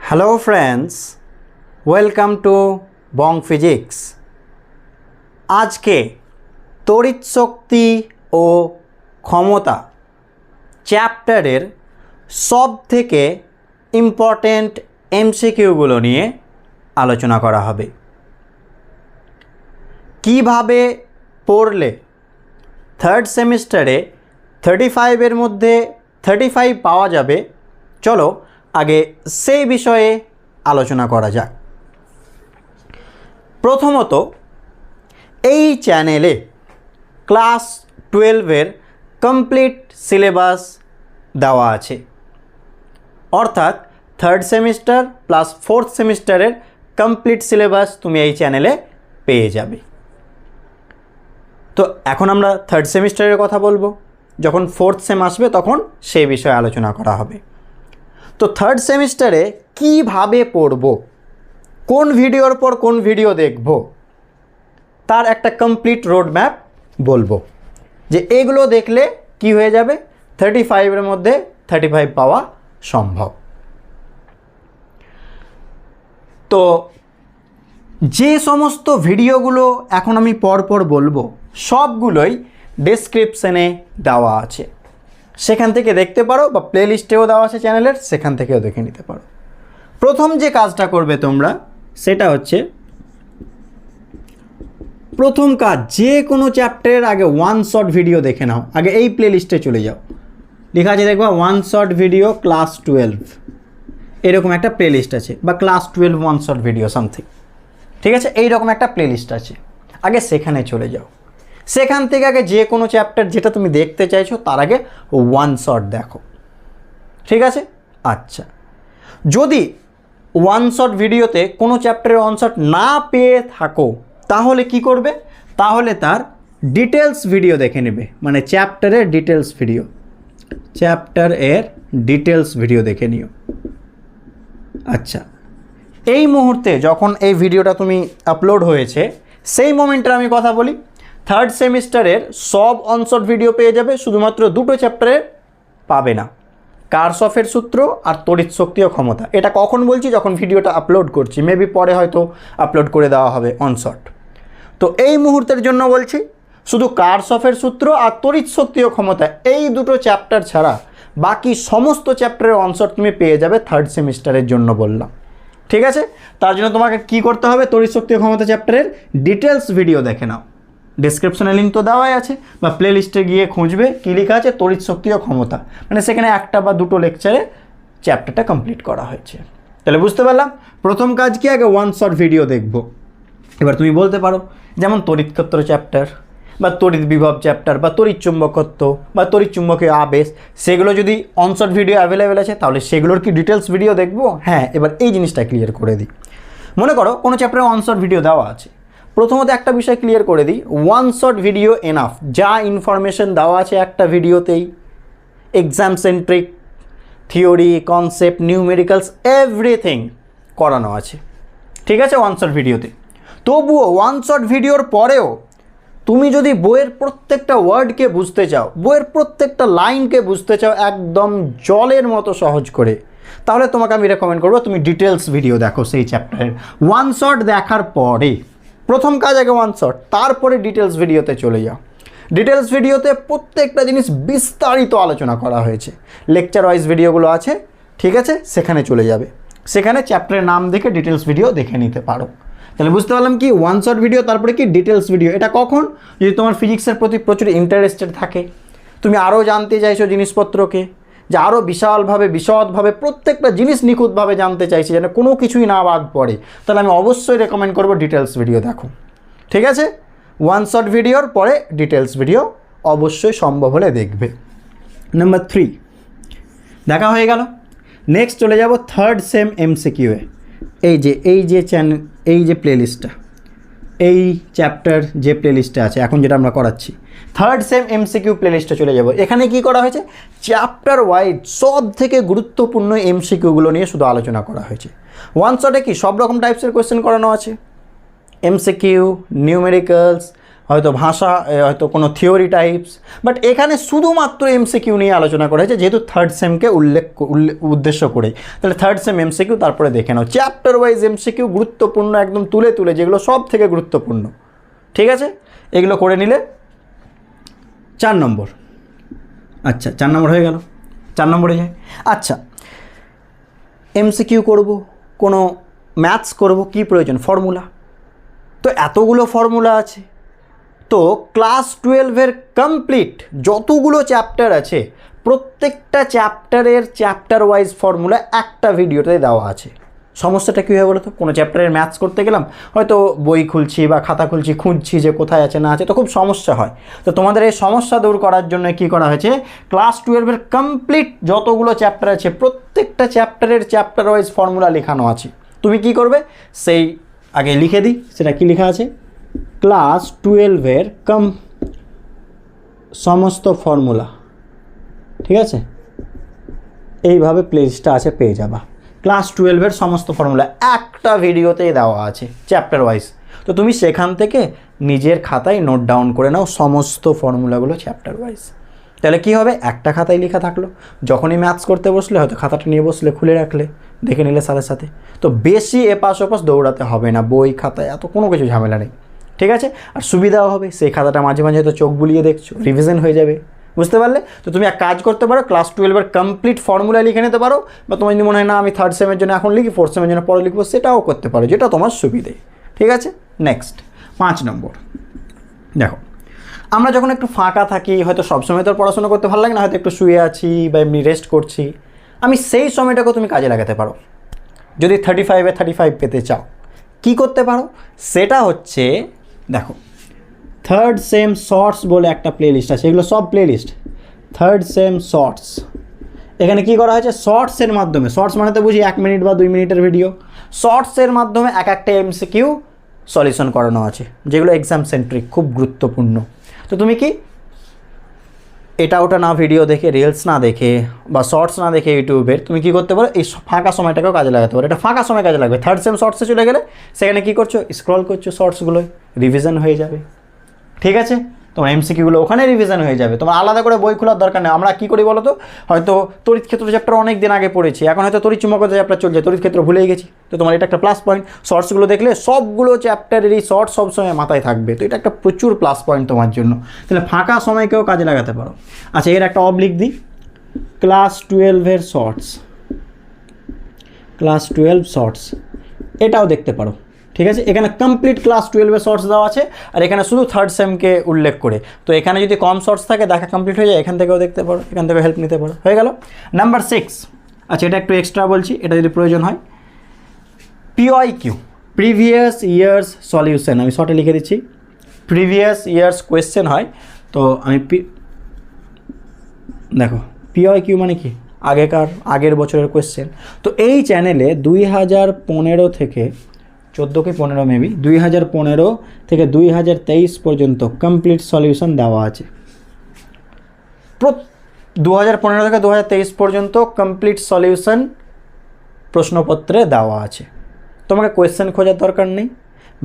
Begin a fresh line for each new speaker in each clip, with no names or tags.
Hello friends, welcome to Bong physics. আজকে তড়িৎ শক্তি ও ক্ষমতা চ্যাপ্টারের সব থেকে ইম্পর্ট্যান্ট এমসিকিউগুলো নিয়ে আলোচনা করা হবে। কিভাবে পড়লে থার্ড সেমিস্টারে 35-এর মধ্যে 35 পাওয়া যাবে, চলো আগে সেই বিষয়ে আলোচনা করা যাক। প্রথমত, এই চ্যানেলে ক্লাস 12-এর কমপ্লিট সিলেবাস দেওয়া আছে, অর্থাৎ থার্ড সেমিস্টার প্লাস ফোর্থ সেমিস্টারের কমপ্লিট সিলেবাস তুমি এই চ্যানেলে পেয়ে যাবে। তো এখন আমরা থার্ড সেমিস্টারের কথা বলবো, যখন ফোর্থ সেম আসবে তখন সেই বিষয়ে আলোচনা করা হবে। তো থার্ড সেমিস্টারে কিভাবে পড়ব, কোন ভিডিওর পর কোন ভিডিও দেখব, তার একটা কমপ্লিট রোড ম্যাপ বলবো, যে এগুলো দেখলে কি হয়ে যাবে 35-এর মধ্যে 35 পাওয়া সম্ভব। তো যে সমস্ত ভিডিওগুলো এখন আমি পরপর বলবো সবগুলোই ডেসক্রিপশনে দেওয়া আছে, সেখান থেকে দেখতে পারো, বা প্লেলিস্টেও দেওয়া আছে চ্যানেলের, সেখান থেকেও দেখে নিতে পারো। প্রথম যে কাজটা করবে তোমরা সেটা হচ্ছে, প্রথম কাজ, যে কোনো চ্যাপ্টারের আগে ওয়ান শর্ট ভিডিও দেখে নাও। আগে এই প্লেলিস্টে চলে যাও, লেখা আছে দেখবা ওয়ান শর্ট ভিডিও ক্লাস 12, এরকম একটা প্লেলিস্ট আছে, বা class 12 one short video something, ঠিক আছে, এইরকম একটা প্লেলিস্ট আছে। আগে সেখানে চলে যাও, সেখান থেকে আগে যে কোনো চ্যাপ্টার যেটা তুমি দেখতে চাইছো তার আগে ওয়ান শট দেখো, ঠিক আছে। আচ্ছা, যদি ওয়ান শট ভিডিওতে কোনো চ্যাপ্টারের ওয়ান শট না পেয়ে থাকো তাহলে কি করবে, তাহলে তার ডিটেলস ভিডিও দেখে নেবে, মানে চ্যাপ্টারের ডিটেলস ভিডিও, চ্যাপ্টারের ডিটেলস ভিডিও দেখে নিও। আচ্ছা, এই মুহূর্তে যখন এই ভিডিওটা তুমি আপলোড হয়েছে সেই মোমেন্টের আমি কথা বলি, থার্ড সেমিস্টারের সব অনশট ভিডিও পেয়ে যাবে, শুধুমাত্র দুটো চ্যাপ্টারে পাবে না, কারশফের সূত্র আর তড়িৎ শক্তি ও ক্ষমতা। এটা কখন বলছি, যখন ভিডিওটা আপলোড করছি, মেবি পরে হয়তো আপলোড করে দেওয়া হবে অনশট। তো এই মুহূর্তের জন্য বলছি, শুধু কারশফের সূত্র আর তড়িৎ শক্তি ও ক্ষমতা এই দুটো চ্যাপ্টার ছাড়া বাকি সমস্ত চ্যাপ্টারের অনশট তুমি পেয়ে যাবে থার্ড সেমিস্টারের জন্য বললাম, ঠিক আছে। তার জন্য তোমাকে কি করতে হবে, তড়িৎ শক্তি ও ক্ষমতা চ্যাপ্টারের ডিটেলস ভিডিও দেখে নাও, ডিসক্রিপশনে লিঙ্ক তো দেওয়াই আছে, বা প্লে লিস্টে গিয়ে খুঁজবে কী লেখা আছে, তড়িৎ শক্তি ও ক্ষমতা, মানে সেখানে একটা বা দুটো লেকচারে চ্যাপ্টারটা কমপ্লিট করা হয়েছে। তাহলে বুঝতে পারলাম প্রথম কাজ কি, আগে ওয়ান শর্ট ভিডিও দেখব। এবার তুমি বলতে পারো, যেমন তড়িৎ ক্ষেত্র চ্যাপ্টার, বা তড়িৎ বিভব চ্যাপ্টার, বা তড়িৎ চুম্বকত্ব, বা তড়িৎ চুম্বকীয় আবেশ, সেগুলো যদি অনশট ভিডিও অ্যাভেলেবেল আছে তাহলে সেগুলোর কি ডিটেলস ভিডিও দেখবো? হ্যাঁ, এবার এই জিনিসটা ক্লিয়ার করে দিই। মনে করো কোনো চ্যাপ্টারে অনশট ভিডিও দেওয়া আছে, প্রথমত একটা বিষয় ক্লিয়ার করে দিই, ওয়ান শট ভিডিও এনাফ, যা ইনফরমেশন দেওয়া আছে একটা ভিডিওতেই, exam centric, theory, concept, numericals, everything করানো আছে, ঠিক আছে, ওয়ান শট ভিডিওতে। তবুও ওয়ান শট ভিডিওর পরেও তুমি যদি বইয়ের প্রত্যেকটা ওয়ার্ডকে বুঝতে চাও, বইয়ের প্রত্যেকটা লাইনকে বুঝতে চাও একদম জলের মতো সহজ করে, তাহলে তোমাকে আমি রেকমেন্ড করবো তুমি ডিটেলস ভিডিও দেখো সেই চ্যাপ্টারের। ওয়ান শট দেখার পরে প্রথম কাজ আগে ওয়ান শট, তারপরে ডিটেলস ভিডিওতে চলে যাও। ডিটেলস ভিডিওতে প্রত্যেকটা জিনিস বিস্তারিত আলোচনা করা হয়েছে, লেকচার ওয়াইজ ভিডিওগুলো আছে, ঠিক আছে, সেখানে চলে যাবে, সেখানে চ্যাপ্টারের নাম দেখে ডিটেলস ভিডিও দেখে নিতে পারো। তাহলে বুঝতে পারলাম কি, ওয়ান শট ভিডিও তারপরে কি ডিটেলস ভিডিও। এটা কখন, যদি তোমার ফিজিক্সের প্রতি প্রচুর ইন্টারেস্টেড থাকে, তুমি আরও জানতে চাইছো জিনিসপত্রকে, যে আরও বিশালভাবে বিশদভাবে প্রত্যেকটা জিনিস নিখুঁতভাবে জানতে চাইছি, যেন কোনো কিছুই না বাদ পড়ে, তাহলে আমি অবশ্যই রেকমেন্ড করবো ডিটেলস ভিডিও দেখো, ঠিক আছে। ওয়ান শট ভিডিওর পরে ডিটেলস ভিডিও অবশ্যই সম্ভব হলে দেখবে। নাম্বার 3 দেখা হয়ে গেল। নেক্সট চলে যাব থার্ড সেম এমসিকিউয়ে। এই যে প্লেলিস্টটা, এই চ্যাপ্টার যে প্লেলিস্টে আছে এখন যেটা আমরা করাচ্ছি, থার্ড সেম এমসিকিউ প্লেলিস্টে চলে যাব। এখানে কি করা হয়েছে, চ্যাপ্টার ওয়াইজ সব থেকে গুরুত্বপূর্ণ এমসিকিউগুলো নিয়ে শুধু আলোচনা করা হয়েছে। ওয়ান শটে কি সব রকম টাইপসের কোয়েশ্চেন করানো আছে, এমসিকিউ, নিউমেরিক্যালস, হয়তো ভাষা, হয়তো কোনো থিওরি টাইপস, বাট এখানে শুধুমাত্র এমসিকিউ নিয়ে আলোচনা করা হয়েছে, যেহেতু থার্ড সেমকে উদ্দেশ্য করে। তাহলে থার্ড সেম এমসিকিউ তারপরে দেখে নাও। চ্যাপ্টার ওয়াইজ এমসিকিউ গুরুত্বপূর্ণ, একদম তুলে তুলে, যেগুলো সব থেকে গুরুত্বপূর্ণ। ঠিক আছে, এগুলো করে নিলে 4 নম্বর। আচ্ছা 4 নম্বর হয়ে গেল। 4 নম্বরে যায়। আচ্ছা এমসিকিউ করব, কোনো ম্যাথস করব, কি প্রয়োজন? ফর্মুলা। তো এতগুলো ফর্মুলা আছে, তো ক্লাস 12-এর কমপ্লিট যতগুলো চ্যাপ্টার আছে প্রত্যেকটা চ্যাপ্টারের চ্যাপ্টার ওয়াইজ ফর্মুলা একটা ভিডিওতে দেওয়া আছে। সমস্যাটা কী হয় বলো তো? কোনো চ্যাপ্টারের ম্যাথস করতে গেলাম, হয়তো বই খুলছি বা খাতা খুলছি, খুঁজছি যে কোথায় আছে না আছে, তো খুব সমস্যা হয়। তো তোমাদের এই সমস্যা দূর করার জন্য কী করা হয়েছে, ক্লাস 12-এর কমপ্লিট যতগুলো চ্যাপ্টার আছে প্রত্যেকটা চ্যাপ্টারের চ্যাপ্টার ওয়াইজ ফর্মুলা লেখানো আছে। তুমি কি করবে, সেই আগে লিখে দিই, সেটা কি লেখা আছে, ক্লাস 12-এর সমস্ত ফর্মুলা। ঠিক আছে, এইভাবে প্লেলিস্টটা আছে, পেয়ে যাবা। ক্লাস 12-এর সমস্ত ফর্মুলা একটা ভিডিওতেই দেওয়া আছে চ্যাপ্টার ওয়াইজ। তো তুমি সেখান থেকে নিজের খাতায় নোট ডাউন করে নাও সমস্ত ফর্মুলাগুলো চ্যাপ্টার ওয়াইজ। তাহলে কি হবে, একটা খাতায় লেখা থাকলো, যখনই ম্যাথস করতে বসলে হয়তো খাতাটা নিয়ে বসলে, খুলে রাখলে, দেখে নিলে সাথে সাথে। তো বেশি এপাশ ওপাশ দৌড়াতে হবে না, বই খাতায় এত কোনো কিছু ঝামেলা নেই। ঠিক আছে, আর সুবিধাও হবে, সেই খাতাটা মাঝে মাঝে হয়তো চোখ বুলিয়ে দেখছো, রিভিশন হয়ে যাবে। বুঝতে পারলে? তো তুমি এক কাজ করতে পারো, ক্লাস 12-এর কমপ্লিট ফর্মুলা লিখে নিতে পারো, বা তোমার যদি মনে হয় না আমি থার্ড সেমের জন্য এখন লিখি, ফোর্থ সেমের জন্য পরে লিখবো, সেটাও করতে পারো, যেটা তোমার সুবিধে। ঠিক আছে, নেক্সট 5 নম্বর। দেখো, আমরা যখন একটু ফাঁকা থাকি, হয়তো সবসময় তো পড়াশোনা করতে ভালো লাগে না, হয়তো একটু শুয়ে আছি বা এমনি রেস্ট করছি, আমি সেই সময়টাকেও তুমি কাজে লাগাতে পারো। যদি 35-এ 35 পেতে চাও, কি করতে পারো, সেটা হচ্ছে দেখো, থার্ড সেম শর্টস বলে একটা প্লেলিস্ট আছে, এগুলো সব প্লেলিস্ট, থার্ড সেম শর্টস। এখানে কি করা হয়েছে, শর্টসের মাধ্যমে, শর্টস মানে তো বুঝি 1 মিনিট বা 2 মিনিটের ভিডিও, শর্টসের মাধ্যমে এক একটা এমসিকিউ সলিউশন করানো আছে, যেগুলো এক্সাম সেন্ট্রিক, খুব গুরুত্বপূর্ণ। তো তুমি কি এটা ওটা না ভিডিও দেখে, রিলস না দেখে বা শর্টস না দেখে ইউটিউবের, তুমি কি করতে পারো, এই ফাঁকা সময়টাকেও কাজে লাগাতে পারো। এটা ফাঁকা সময় কাজে লাগবে। থার্ড সেম শর্টসে চলে গেলে সেখানে কী করছো, স্ক্রল করছো শর্টসগুলোয়, রিভিশন হয়ে যাবে। ঠিক আছে, তোমার এমসিকিউগুলো ওখানে রিভিশন হয়ে যাবে, তোমার আলাদা করে বই খোলার দরকার নেই। আমরা কী করি বলো তো, হয়তো তড়িৎ ক্ষেত্র চ্যাপ্টার অনেক দিন আগে পড়েছি, এখন হয়তো তড়িৎ চুম্বকত্ব চ্যাপ্টার চলছে, তড়িৎ ক্ষেত্র ভুলেই গেছি। তো তোমার এটা একটা প্লাস পয়েন্ট, শর্টসগুলো দেখলে সবগুলো চ্যাপ্টারেরই শর্টস সবসময় মাথায় থাকবে, তো এটা একটা প্রচুর প্লাস পয়েন্ট তোমার জন্য। তাহলে ফাঁকা সময়কেও কাজে লাগাতে পারো। আচ্ছা, এর একটা অবলিক দিই, ক্লাস 12-এর শর্টস, ক্লাস 12 শর্টস, এটাও দেখতে পারো। ঠিক আছে, এখানে কমপ্লিট ক্লাস 12-এর শর্টস দেওয়া আছে, আর এখানে শুধু থার্ড সেমকে উল্লেখ করে। তো এখানে যদি কম শর্টস থাকে, দেখা কমপ্লিট হয়ে যায়, এখান থেকেও দেখতে পারো, এখান থেকেও হেল্প নিতে পারো। হয়ে গেল নাম্বার 6। আচ্ছা, এটা একটু এক্সট্রা বলছি, এটা যদি প্রয়োজন হয়, পিওআইকিউ, প্রিভিয়াস ইয়ার্স সলিউশন, আমি শর্টে লিখে দিচ্ছি, প্রিভিয়াস ইয়ার্স কোয়েশ্চেন হয়। তো আমি দেখো, পিওআইকিউ মানে কি, আগের বছরের কোয়েশ্চেন। তো এই চ্যানেলে 2015 থেকে 14 কি 15 মেবি, 2015 থেকে 2023 পর্যন্ত কমপ্লিট সলিউশন দেওয়া আছে। 2015 থেকে 2023 পর্যন্ত কমপ্লিট সলিউশন প্রশ্নপত্রে দেওয়া আছে। তোমাকে কোয়েশ্চেন খোঁজার দরকার নেই,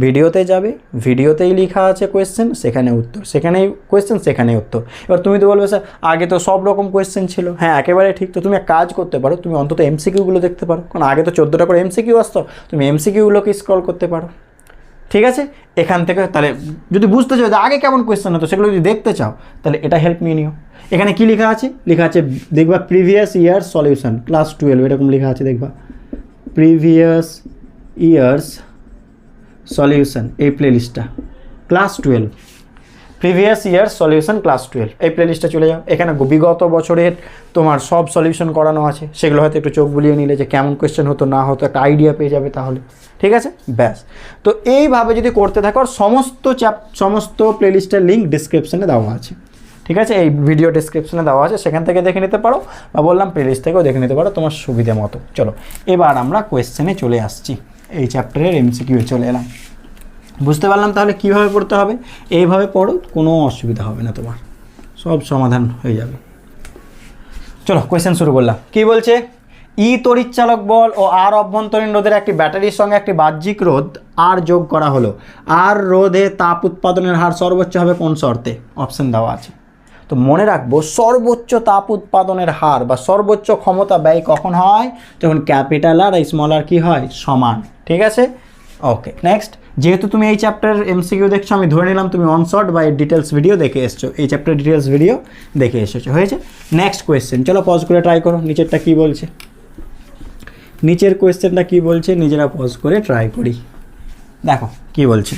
ভিডিওতে যাবে, ভিডিওতেই লেখা আছে কোয়েশ্চেন, সেখানে উত্তর, সেখানেই কোয়েশ্চেন, সেখানেই উত্তর। এবার তুমি তো বলবে স্যার আগে তো সব রকম কোয়েশ্চেন ছিল, হ্যাঁ একেবারে ঠিক। তো তুমি এক কাজ করতে পারো, তুমি অন্তত এমসিকিউগুলো দেখতে পারো, কারণ আগে তো 14টা করে এমসিকিউ আসতো, তুমি এমসিকিউগুলোকে স্ক্রল করতে পারো। ঠিক আছে, এখান থেকে তাহলে যদি বুঝতে চাও যে আগে কেমন কোয়েশ্চেন হতো, সেগুলো যদি দেখতে চাও, তাহলে এটা হেল্প নিয়ে নিও। এখানে কি লেখা আছে, লেখা আছে দেখবা প্রিভিয়াস ইয়ার সলিউশন ক্লাস 12, এরকম লেখা আছে দেখবা, প্রিভিয়াস ইয়ার্স সলিউশন, এই প্লেলিস্টটা class 12, previous year solution class 12, এই প্লেলিস্টে চলে যাও। এখানে বিগত বছরের তোমার সব সলিউশন করানো আছে, সেগুলো হয়তো একটু চোখ বুলিয়ে নিলে যে কেমন কোয়েশ্চেন হতো না হতো একটা আইডিয়া পেয়ে যাবে তাহলে। ঠিক আছে, ব্যাস। তো এইভাবে যদি করতে থাকো, সমস্ত প্লেলিস্টের লিঙ্ক ডিসক্রিপশনে দেওয়া আছে। ঠিক আছে, এই ভিডিও ডিসক্রিপশনে দেওয়া আছে, সেখান থেকে দেখে নিতে পারো, বা বললাম প্লেলিস্ট থেকেও দেখে নিতে পারো তোমার সুবিধা মতো। চলো এবার আমরা কোয়েশ্চেনে চলে আসছি, এই চ্যাপ্টারের এমসিকিউ চলে এলাম। বুঝতে পারলাম তাহলে কীভাবে পড়তে হবে, এইভাবে পড়ো, কোনো অসুবিধা হবে না, তোমার সব সমাধান হয়ে যাবে। চলো কোয়েশ্চেন শুরু করলাম। কী বলছে, ই তড়িৎচালক বল ও আর অভ্যন্তরীণ রোধের একটি ব্যাটারির সঙ্গে একটি বাহ্যিক রোধ আর যোগ করা হলো। আর রোধে তাপ উৎপাদনের হার সর্বোচ্চ হবে কোন শর্তে? অপশন দেওয়া আছে। তো মনে রাখবো সর্বোচ্চ তাপ উৎপাদনের হার বা সর্বোচ্চ ক্ষমতা ব্যয় কখন হয়? যখন ক্যাপিটাল আর স্মল আর কি হয়? সমান। ঠিক আছে, ওকে। নেক্সট, যেহেতু তুমি এই চ্যাপ্টার এমসিকিউ দেখছো, আমি ধরে নিলাম তুমি অন শর্ট বা এর ডিটেলস ভিডিও দেখে এসছো, এই চ্যাপ্টার ডিটেলস ভিডিও দেখে এসেছো। হয়েছে? নেক্সট কোয়েশ্চেন, চলো পজ করে ট্রাই করো নিচেরটা কি বলছে। নিচের কোয়েশ্চেনটা কি বলছে নিজেরা পজ করে ট্রাই করি। দেখো কি বলছে,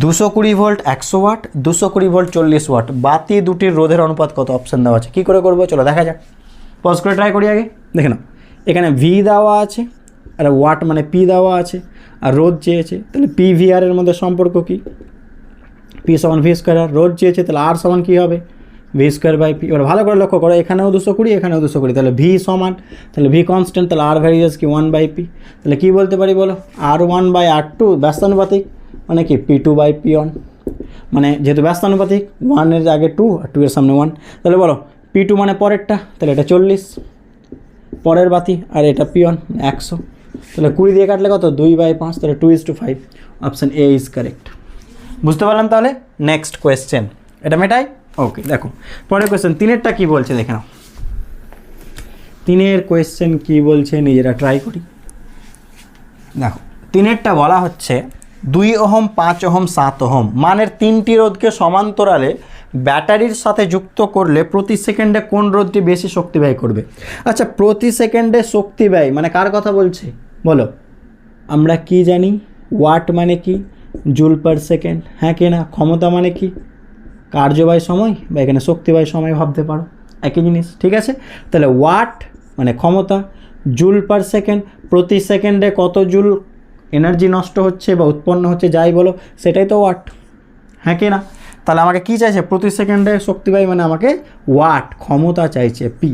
220 ভোল্ট 100 ওয়াট, 220 ভোল্ট 40 ওয়াট, বাতি দুটির রোধের অনুপাত কত? অপশান দেওয়া আছে। কী করে করবো চলো দেখা যাক, পজ করে ট্রাই করি। আগে দেখে নাও, এখানে ভি দেওয়া আছে আর ওয়াট মানে পি দেওয়া আছে আর রোধ চেয়েছে, তাহলে পি ভি আর এর মধ্যে সম্পর্ক কি? পি সমান ভি স্কোয়ার আর, রোধ চেয়েছে তাহলে আর সমান কী হবে? V square by P. এবার ভালো করে লক্ষ্য করো, এখানেও 220 এখানেও 220, তাহলে ভি সমান, তাহলে ভি কনস্ট্যান্ট, তাহলে আর ভ্যারিয়েস কি 1/p। তাহলে কী বলতে পারি বলো? R1/R2 ব্যস্তানুপাতিক মানে কি P2/P1, মানে যেহেতু ব্যস্তানুপাতিক 1 এর আগে 2 আর 2 এর সামনে 1, তাহলে বলো P2 মানে পরেরটা, তাহলে এটা 40 পরের বাতি আর এটা P1 100, তাহলে 20 দিয়ে কাটলে কত? 2/5, তাহলে 2:5। Option A is correct. বুঝতে পারলাম তাহলে? নেক্সট কোয়েশ্চেন, এটা মেটাই। ওকে, দেখো পরের কোয়েশ্চেন 3-এরটা কী বলছে দেখে নাও। 3-এর কোয়েশ্চেন কী বলছে নিজেরা ট্রাই করি। দেখো 3-এরটা বলা হচ্ছে 2 ওহম 5 ওহম 7 ওহম মানের 3টি রোধকে সমান্তরালে ব্যাটারির সাথে যুক্ত করলে প্রতি সেকেন্ডে কোন রোধটি বেশি শক্তি ব্যয় করবে? আচ্ছা, প্রতি সেকেন্ডে শক্তি ব্যয় মানে কার কথা বলছে বলো? আমরা কি জানি? ওয়াট মানে কি? জুল পার সেকেন্ড, হ্যাঁ কি না? ক্ষমতা মানে কি? কার্য ব্যয় সময়, বা এখানে শক্তি ব্যয় সময় ভাবতে পারো, একই জিনিস। ঠিক আছে, তাহলে ওয়াট মানে ক্ষমতা, জুল পার সেকেন্ড প্রতি সেকেন্ডে কত জুল এনার্জি নষ্ট হচ্ছে বা উৎপন্ন হচ্ছে যাই বলো, সেটাই তো ওয়াট, হ্যাঁ কি না? তাহলে আমাকে কি চাইছে? প্রতি সেকেন্ডে শক্তি ব্যয় মানে আমাকে ওয়াট ক্ষমতা চাইছে, পি।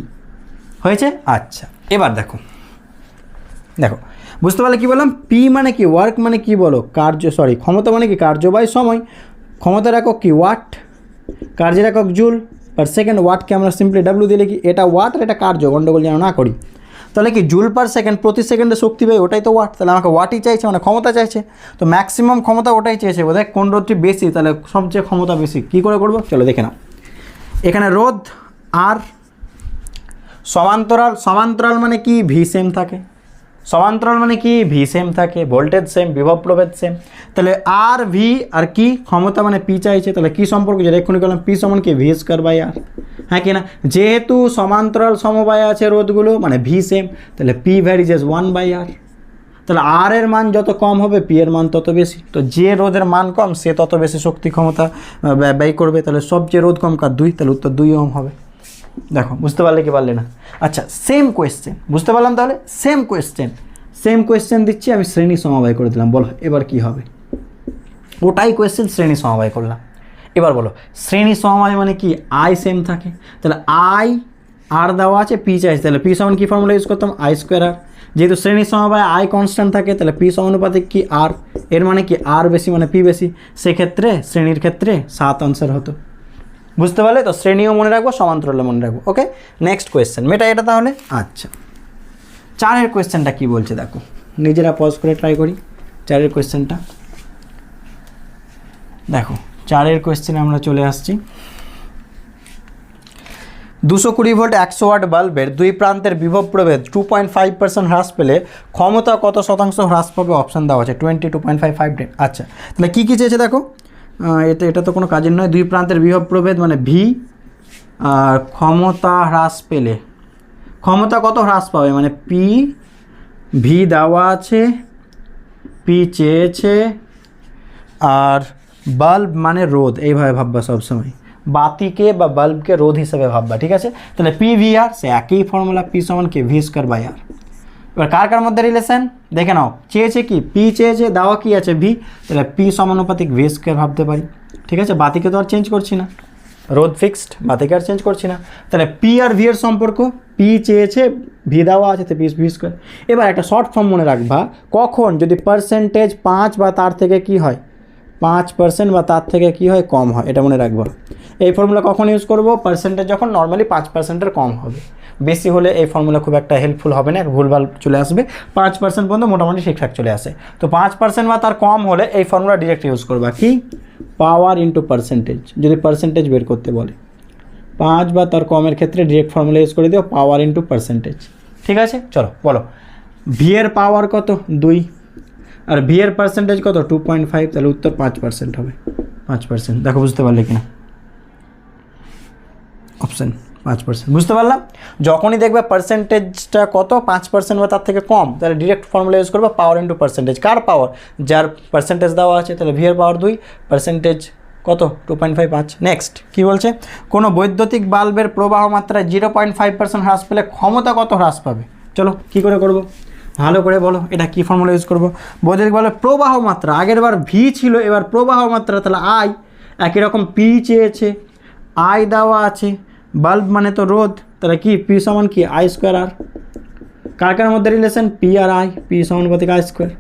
হয়েছে? আচ্ছা, এবার দেখো দেখো বুঝতে পারলে কি বললাম? পি মানে কি? ওয়ার্ক মানে কি বলো? ক্ষমতা মানে কি? কার্য ব্যয় সময়। ক্ষমতার একক কি? ওয়াট। কার্যের একক জুল পার সেকেন্ড। ওয়াটকে আমরা সিম্পলি ডাব্লিউ দিলে কি? এটা ওয়াট আর এটা কার্য, গন্ডগোল যেন না করি। তাহলে কি জুল পার সেকেন্ড প্রতি সেকেন্ডে শক্তি ব্যয়, ওটাই তো ওয়াট। তাহলে আমাকে ওয়াটই চাইছে মানে ক্ষমতা চাইছে, তো ম্যাক্সিমাম ক্ষমতা ওটাই চেয়েছে বোধহয়। কোন রোধটি বেশি? তাহলে সবচেয়ে ক্ষমতা বেশি। কী করে করবো চলো দেখে নাও। এখানে রোধ আর সমান্তরাল, সমান্তরাল মানে কি? ভি সেম থাকে। সমান্তরাল মানে কি? ভি সেম থাকে, ভোল্টেজ সেম, বিভব প্রভেদ সেম। তাহলে আর ভি আর কি ক্ষমতা মানে পি চাইছে, তাহলে কি সম্পর্ক? যেটা এক্ষুনি করলাম, পি সমান কি? ভি স্কোয়ার বাই আর, হ্যাঁ কি না? যেহেতু সমান্তরাল সমবায় আছে রোধগুলো মানে ভি সেম, তাহলে পি ভ্যারিজেস 1/r। তাহলে আর এর মান যত কম হবে পি এর মান তত বেশি, তো যে রোধের মান কম সে তত বেশি শক্তি ক্ষমতা ব্যয় করবে। তাহলে সবচেয়ে রোধ কম কার? 2, তাহলে উত্তর 2 ওহম হবে। দেখো বুঝতে পারলে কি পারলে না? আচ্ছা, সেম কোয়েশ্চেন, বুঝতে পারলাম তাহলে? সেম কোয়েশ্চেন দিচ্ছি আমি, শ্রেণী সমবায় করে দিলাম। বলো এবার কি হবে? ওটাই কোয়েশ্চেন, শ্রেণী সমবায় করলাম। এবার বলো শ্রেণী সমবায় মানে কি? আই সেম থাকে, তাহলে আই আর দেওয়া আছে, পি চাইছে, তাহলে পি সমান কি ফর্মুলা ইউজ করতাম? আই স্কোয়ার আর। যেহেতু শ্রেণী সমবায় আই কনস্ট্যান্ট থাকে, তাহলে পি সমানুপাতিক কি? আর। এর মানে কি? আর বেশি মানে পি বেশি, সেক্ষেত্রে শ্রেণীর ক্ষেত্রে 7 আনসার হতো। বুঝতে পারলে তো? শ্রেণীও মনে রাখবো, সমান্তরালও মনে রাখবো। ওকে, নেক্সট কোয়েশ্চেন মেটা এটা তাহলে। আচ্ছা, 4-এর কোয়েশ্চেনটা কি বলছে দেখো, নিজেরা পজ করে ট্রাই করি। 4-এর কোয়েশ্চেনটা দেখো, 4-এর কোয়েশ্চেনে আমরা চলে আসছি। 220 ভোল্ট 100 ওয়াট বাল্বের 2 প্রান্তের বিভব প্রভেদ 2.5% হ্রাস পেলে ক্ষমতা কত শতাংশ হ্রাস পাবে? অপশান দেওয়া আছে 22.55। আচ্ছা, তাহলে কী কী চেয়েছে দেখো। এটা তো কোনো কাজের নয়। 2 প্রান্তের বিভব প্রভেদ মানে ভি, আর ক্ষমতা হ্রাস পেলে ক্ষমতা কত হ্রাস পাবে মানে পি। ভি দেওয়া আছে, পি চেয়েছে, আর বাল্ব মানে রোধ, এইভাবে ভাববা সবসময়। বাতিকে বা বাল্বকে রোধ হিসেবে ভাববা, ঠিক আছে? তাহলে পি ভি আর সে একই ফর্মুলা, পি সমান কি? ভি স্কোয়ার বাই আর। এবার কার কার মধ্যে রিলেশন দেখে নাও। চেয়েছে কি? পি চেয়েছে, দেওয়া কি আছে? ভি, তাহলে পি সমানুপাতিক ভি স্কোয়ার ভাবতে পারি, ঠিক আছে? বাতিকে তো আর চেঞ্জ করছি না, রোধ ফিক্সড, বাতিকে আর চেঞ্জ করছি না। তাহলে পি আর ভি এর সম্পর্ক, পি চেয়েছে, ভি দেওয়া আছে, তো ভি স্কোয়ার। এবার একটা শর্ট ফর্ম মনে রাখবা, কখন যদি পার্সেন্টেজ 5 বা তার থেকে কি হয়? 5% বা তার থেকে কি হয়? কম হয়, এটা মনে রাখবা। এই ফর্মুলা কখন ইউজ করবো? পার্সেন্টেজ যখন নর্মালি 5%-এর কম হবে। বেশি হলে এই ফর্মুলা খুব একটা হেল্পফুল হবে না, ভুলভাল চলে আসবে। 5% পর্যন্ত মোটামুটি ঠিকঠাক চলে আসে। তো 5% বা তার কম হলে এই ফর্মুলা ডিরেক্ট ইউজ করবা, কি পাওয়ার ইন্টু পার্সেন্টেজ, যদি পার্সেন্টেজ বের করতে বলে 5 বা তার কমের ক্ষেত্রে ডিরেক্ট ফর্মুলা ইউজ করে দিও, পাওয়ার ইন্টু পার্সেন্টেজ। ঠিক আছে, চলো বলো ভি এর পাওয়ার কত 2 আর ভি এর পার্সেন্টেজ কত 2.5, তাহলে উত্তর 5% হবে। 5%, দেখো বুঝতে পারলে কিনা, অপশান 5%। বুঝতে পারলাম, যখনই দেখবে পার্সেন্টেজটা কত 5% বা তার থেকে কম, তাহলে ডিরেক্ট ফর্মুলা ইউজ করবে পাওয়ার ইন্টু পার্সেন্টেজ। কার পাওয়ার? যার পার্সেন্টেজ দেওয়া আছে, তাহলে ভি এর পাওয়ার 2, পার্সেন্টেজ কত 2.5, 5। নেক্সট কী বলছে, কোনো বৈদ্যুতিক বাল্বের প্রবাহ মাত্রা 0.5% হ্রাস পেলে ক্ষমতা কত হ্রাস পাবে? চলো কী করে করব, ভালো করে বলো, এটা কী ফর্মুলা ইউজ করবো? বৈদ্যুতিক বাল্বের প্রবাহ মাত্রা, আগের বার ভি ছিল, এবার প্রবাহ মাত্রা, তাহলে আই। একই রকম পি চেয়েছে, আই দেওয়া আছে, বাল্ব মানে তো রোধ, তাহলে কি পি সমান কি আই স্কোয়ার আর। কার কার মধ্যে relation? P R I, P সমানুপাতিক আই স্কোয়ার।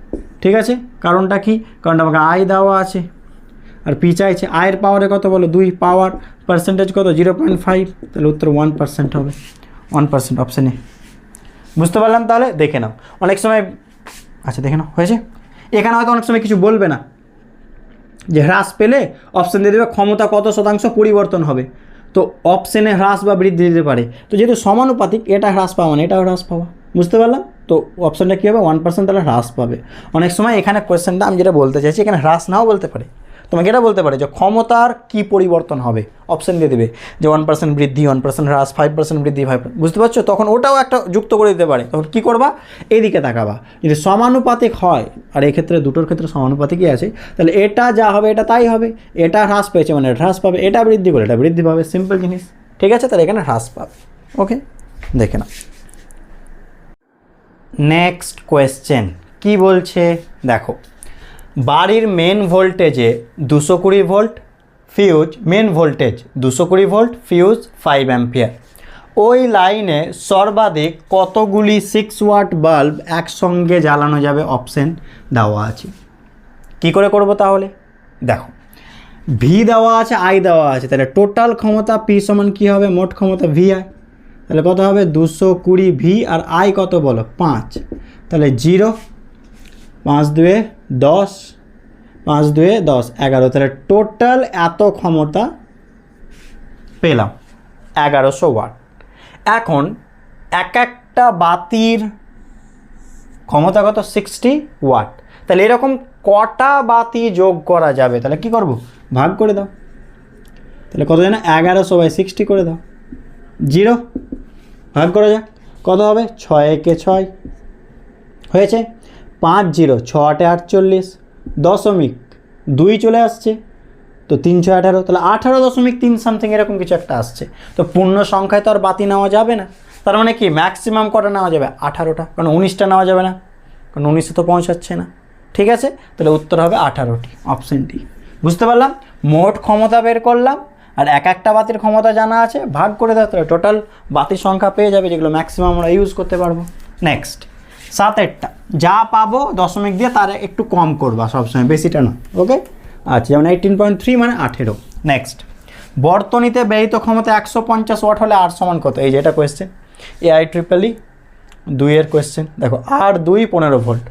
ঠিক আছে, কারণটা কি? কারণটা আমাকে আই দেওয়া আছে আর পি চাইছে। আয়ের পাওয়ারে কত বলো 2, পাওয়ার পার্সেন্টেজ কত 0.5, তাহলে উত্তর 1% হবে। 1% অপশানে। বুঝতে পারলাম, তাহলে দেখে নাও। অনেক সময় আচ্ছা দেখে নাও হয়েছে, এখানে হয়তো অনেক সময় কিছু বলবে না, যে হ্রাস পেলে অপশান দিয়ে দেবে ক্ষমতা কত শতাংশ পরিবর্তন হবে, তো অপশানে হ্রাস বা বৃদ্ধি দিতে পারে। তো যেহেতু সমানুপাতিক, এটা হ্রাস পাওয়া মানে এটাও হ্রাস পাওয়া। বুঝতে পারলাম, তো অপশানটা কী হবে 1%, তাহলে হ্রাস পাবে। অনেক সময় এখানে কোয়েশ্চেনটা আমি যেটা বলতে চাইছি, এখানে হ্রাস নাও বলতে পারে, তোমাকে এটা বলতে পারে যে ক্ষমতার কি পরিবর্তন হবে, অপশান দিয়ে দেবে যে 1% বৃদ্ধি, 1% হ্রাস, 5% বৃদ্ধি, 5%। বুঝতে পারছো, তখন ওটাও একটা যুক্ত করে দিতে পারে। তখন কী করবা, এইদিকে তাকাবা, যদি সমানুপাতিক হয়, আর এক্ষেত্রে দুটোর ক্ষেত্রে সমানুপাতিকই আছে, তাহলে এটা যা হবে এটা তাই হবে। এটা হ্রাস পেয়েছে মানে হ্রাস পাবে, এটা বৃদ্ধি করে এটা বৃদ্ধি পাবে, সিম্পল জিনিস। ঠিক আছে, তাহলে এখানে হ্রাস পাবে। ওকে, দেখে না। নেক্সট কোয়েশ্চেন কি বলছে দেখো, বাড়ির মেন ভোল্টেজে 220 volt, fuse main voltage 220 volt, fuse 5 ampere. ওই লাইনে সর্বাধিক কতগুলি 6 ওয়াট বাল্ব একসঙ্গে জ্বালানো যাবে? অপশান দেওয়া আছে। কি করে করব তাহলে? দেখো ভি দেওয়া আছে, আই দেওয়া আছে, তাহলে টোটাল ক্ষমতা পি সমান কী হবে, মোট ক্ষমতা ভি আই, তাহলে কত হবে 220 ভি, আর আই কত বলো 5, তাহলে 0, 5 2 10, 5 2 10 11, তাহলে টোটাল এত ক্ষমতা পেলাম 1100 ওয়াট। এখন এক একটা বাতির ক্ষমতা কত 60 ওয়াট, তাহলে এরকম কটা বাতি যোগ করা যাবে? তাহলে কি করব, ভাগ করে দাও, তাহলে কত জানো 1100/60 করে দাও, 0, ভাগ করা যাক কত হবে 6 একে 6 হয়েছে, 5 0, 6 8 48, দশমিক 2 চলে আসছে, তো 3 6 18, তাহলে 18.3 সামথিং এরকম কিছু একটা আসছে। তো পূর্ণ সংখ্যায় তো আর বাতি নেওয়া যাবে না, তার মানে কি ম্যাক্সিমাম কটা নেওয়া যাবে 18টা, কারণ 19টা নেওয়া যাবে না, কারণ 19এ তো পৌঁছাচ্ছে না। ঠিক আছে, তাহলে উত্তর হবে 18টি, অপশন ডি। বুঝতে পারলাম, মোট ক্ষমতা বের করলাম আর এক একটা বাতির ক্ষমতা জানা আছে, ভাগ করে দাও, তাহলে টোটাল বাতির সংখ্যা পেয়ে যাবে, যেগুলো ম্যাক্সিমাম আমরা ইউজ করতে পারবো। নেক্সট 7-8টা যা পাবো দশমিক দিয়ে তার একটু কম করবা সবসময়, বেশিটা না। ওকে, আচ্ছা যেমন 18.3 মানে 18। নেক্সট, বর্তনীতে ব্যয়িত ক্ষমতা 150 ওয়াট হলে আর সমান কত? এই যে এটা কোয়েশ্চেন, AIEEE 2 এর কোয়েশ্চেন। দেখো আর 2 15 ভোল্ট,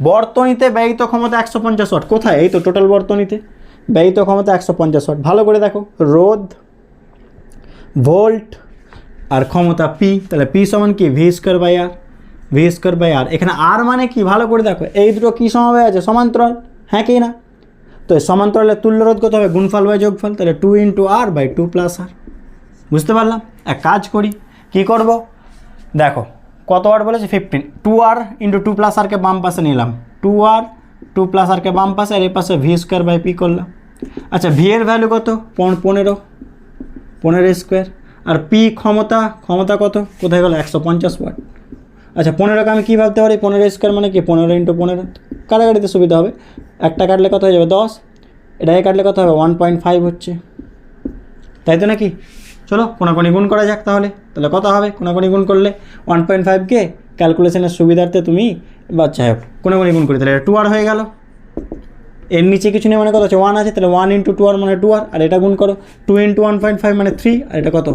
বর্তনীতে ব্যয়িত ক্ষমতা 150 ওয়াট, কোথায়? এই তো টোটাল বর্তনীতে ব্যয়িত ক্ষমতা 150 ওয়াট। ভালো করে দেখো, রোধ ভোল্ট আর ক্ষমতা পি, তাহলে পি সমান কি V²/R, V²/R। এখানে আর মানে কি, ভালো করে দেখো, এই দুটো কি সমবায় আছে? সমান্তরাল, হ্যাঁ কি না? তো সমান্তরালের তুল্য রোধ কত হবে? গুণফল বাই যোগফল, তাহলে 2 × R/2 + R। বুঝতে পারলাম, এক কাজ করি, কি করব দেখো, কত ওয়াট বলেছে 15, 2R × 2 + R কে বাম পাশে নিলাম, 2R 2 + R কে বাম পাশে, আর এই পাশে V²/P করলাম। আচ্ছা ভি এর ভ্যালু কত? 15 আর পি ক্ষমতা কত? কোথায় গেল? 150 ওয়াট। আচ্ছা 15কে আমি কী ভাবতে পারি? 15² মানে কি 15 × 15, কাটাকাটিতে সুবিধা হবে, একটা কাটলে কত হয়ে যাবে 10, এটাকে কাটলে কত হবে 1.5 হচ্ছে, তাই তো নাকি? চলো কোনাকুনি গুণ করা যাক তাহলে কত হবে? কোনাকুনি গুণ করলে 1.5কে ক্যালকুলেশনের সুবিধার্থে তুমি বাচ্চা হোক কোনাকুনি গুণ করি, তাহলে এটা 2R হয়ে গেল। এর নিচে কিছু নেই মানে কত আছে? 1 আছে, তাহলে 1 × 2R মানে 2R, আর এটা গুণ করো 2 × 1.5 মানে 3, আর এটা কত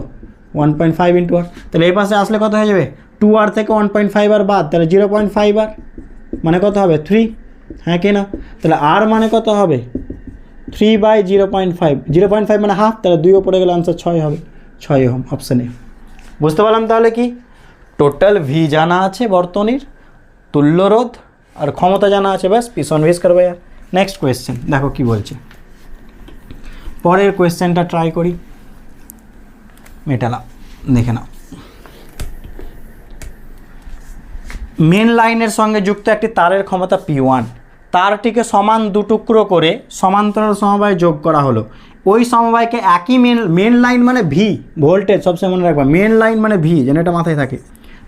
1.5 ইন্টু আর, তাহলে এই পাশে আসলে কত হয়ে যাবে 2r থেকে 1.5 আর বাদ, তাহলে 0.5 আর মানে কত হবে 3, হ্যাঁ কি না? তাহলে আর মানে কত হবে 3/0.5, 0.5 মানে হাফ, তাহলে 2 পড়ে গেলে আনসার 6 হবে, 6 ওহম অপশান এ। বুঝতে পারলাম তাহলে কি টোটাল ভি জানা আছে বর্তনীর, তুল্য রোধ আর ক্ষমতা জানা আছে, ব্যাস পিছন ভিস করবে। আর নেক্সট কোয়েশ্চেন দেখো কি বলছে, পরের কোয়েশ্চেনটা ট্রাই করি, মেটালাম, দেখে নাও। মেন লাইনের সঙ্গে যুক্ত একটি তারের ক্ষমতা P1, তারটিকে সমান দুটুকরো করে সমান্তরাল সমবায় যোগ করা হলো। ওই সমবায়কে একই মেন লাইন মানে ভি, ভোল্টেজ সবসময় মনে রাখবা, মেন লাইন মানে ভি, যেন এটা মাথায় থাকে,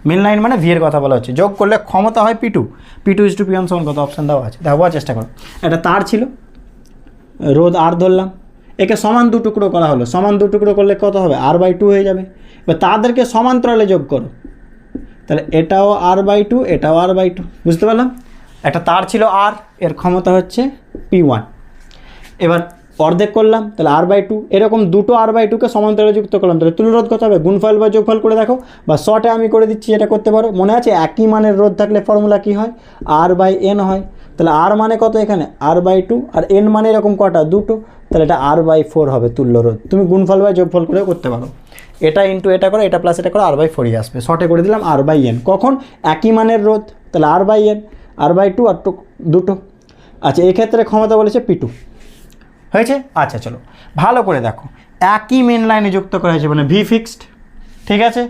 মেন লাইন মানে ভি এর কথা বলা হচ্ছে। যোগ করলে ক্ষমতা হয় P2, P2:P1 সমান কত, অপশান দেওয়া আছে, দেখাবার চেষ্টা করো। একটা তার ছিল, রোধ আর ধরলাম, একে সমান দুটুকরো করা হলো, সমান দুটুকরো করলে কত হবে R/2 হয়ে যাবে। এবার তাদেরকে সমান্তরালে যোগ করো, তাহলে এটাও R/2, এটাও R/2, বুঝতে পারলাম। একটা তার ছিল আর, এর ক্ষমতা হচ্ছে P1, এবার অর্ধেক করলাম তাহলে R/2, এরকম দুটো R/2কে সমান্তরালে যুক্ত করলাম, তাহলে তুল্যরোধ কত হবে, গুণফল বা যোগফল করে দেখো, বা শর্টে আমি করে দিচ্ছি, এটা করতে পারো। মনে আছে একই মানের রোধ থাকলে ফর্মুলা কি হয়, R/N হয়। তাহলে আর মানে কত এখানে R/2, আর এন মানে এরকম কটা, দুটো, তাহলে এটা R/4 হবে তুল্যরোধ। তুমি গুণফল বা যোগফল করে করতে পারো, এটা ইন্টু এটা করে, এটা প্লাস এটা করে R/4 আসবে, শর্টে করে দিলাম R/N। কখন একই মানের রোধ, তাহলে R/N, R/2 আর দুটো। আচ্ছা এক্ষেত্রে ক্ষমতা বলেছে P2 হয়েছে। আচ্ছা চলো ভালো করে দেখো, একই মেন লাইনে যুক্ত করা হয়েছে মানে ভি ফিক্সড, ঠিক আছে।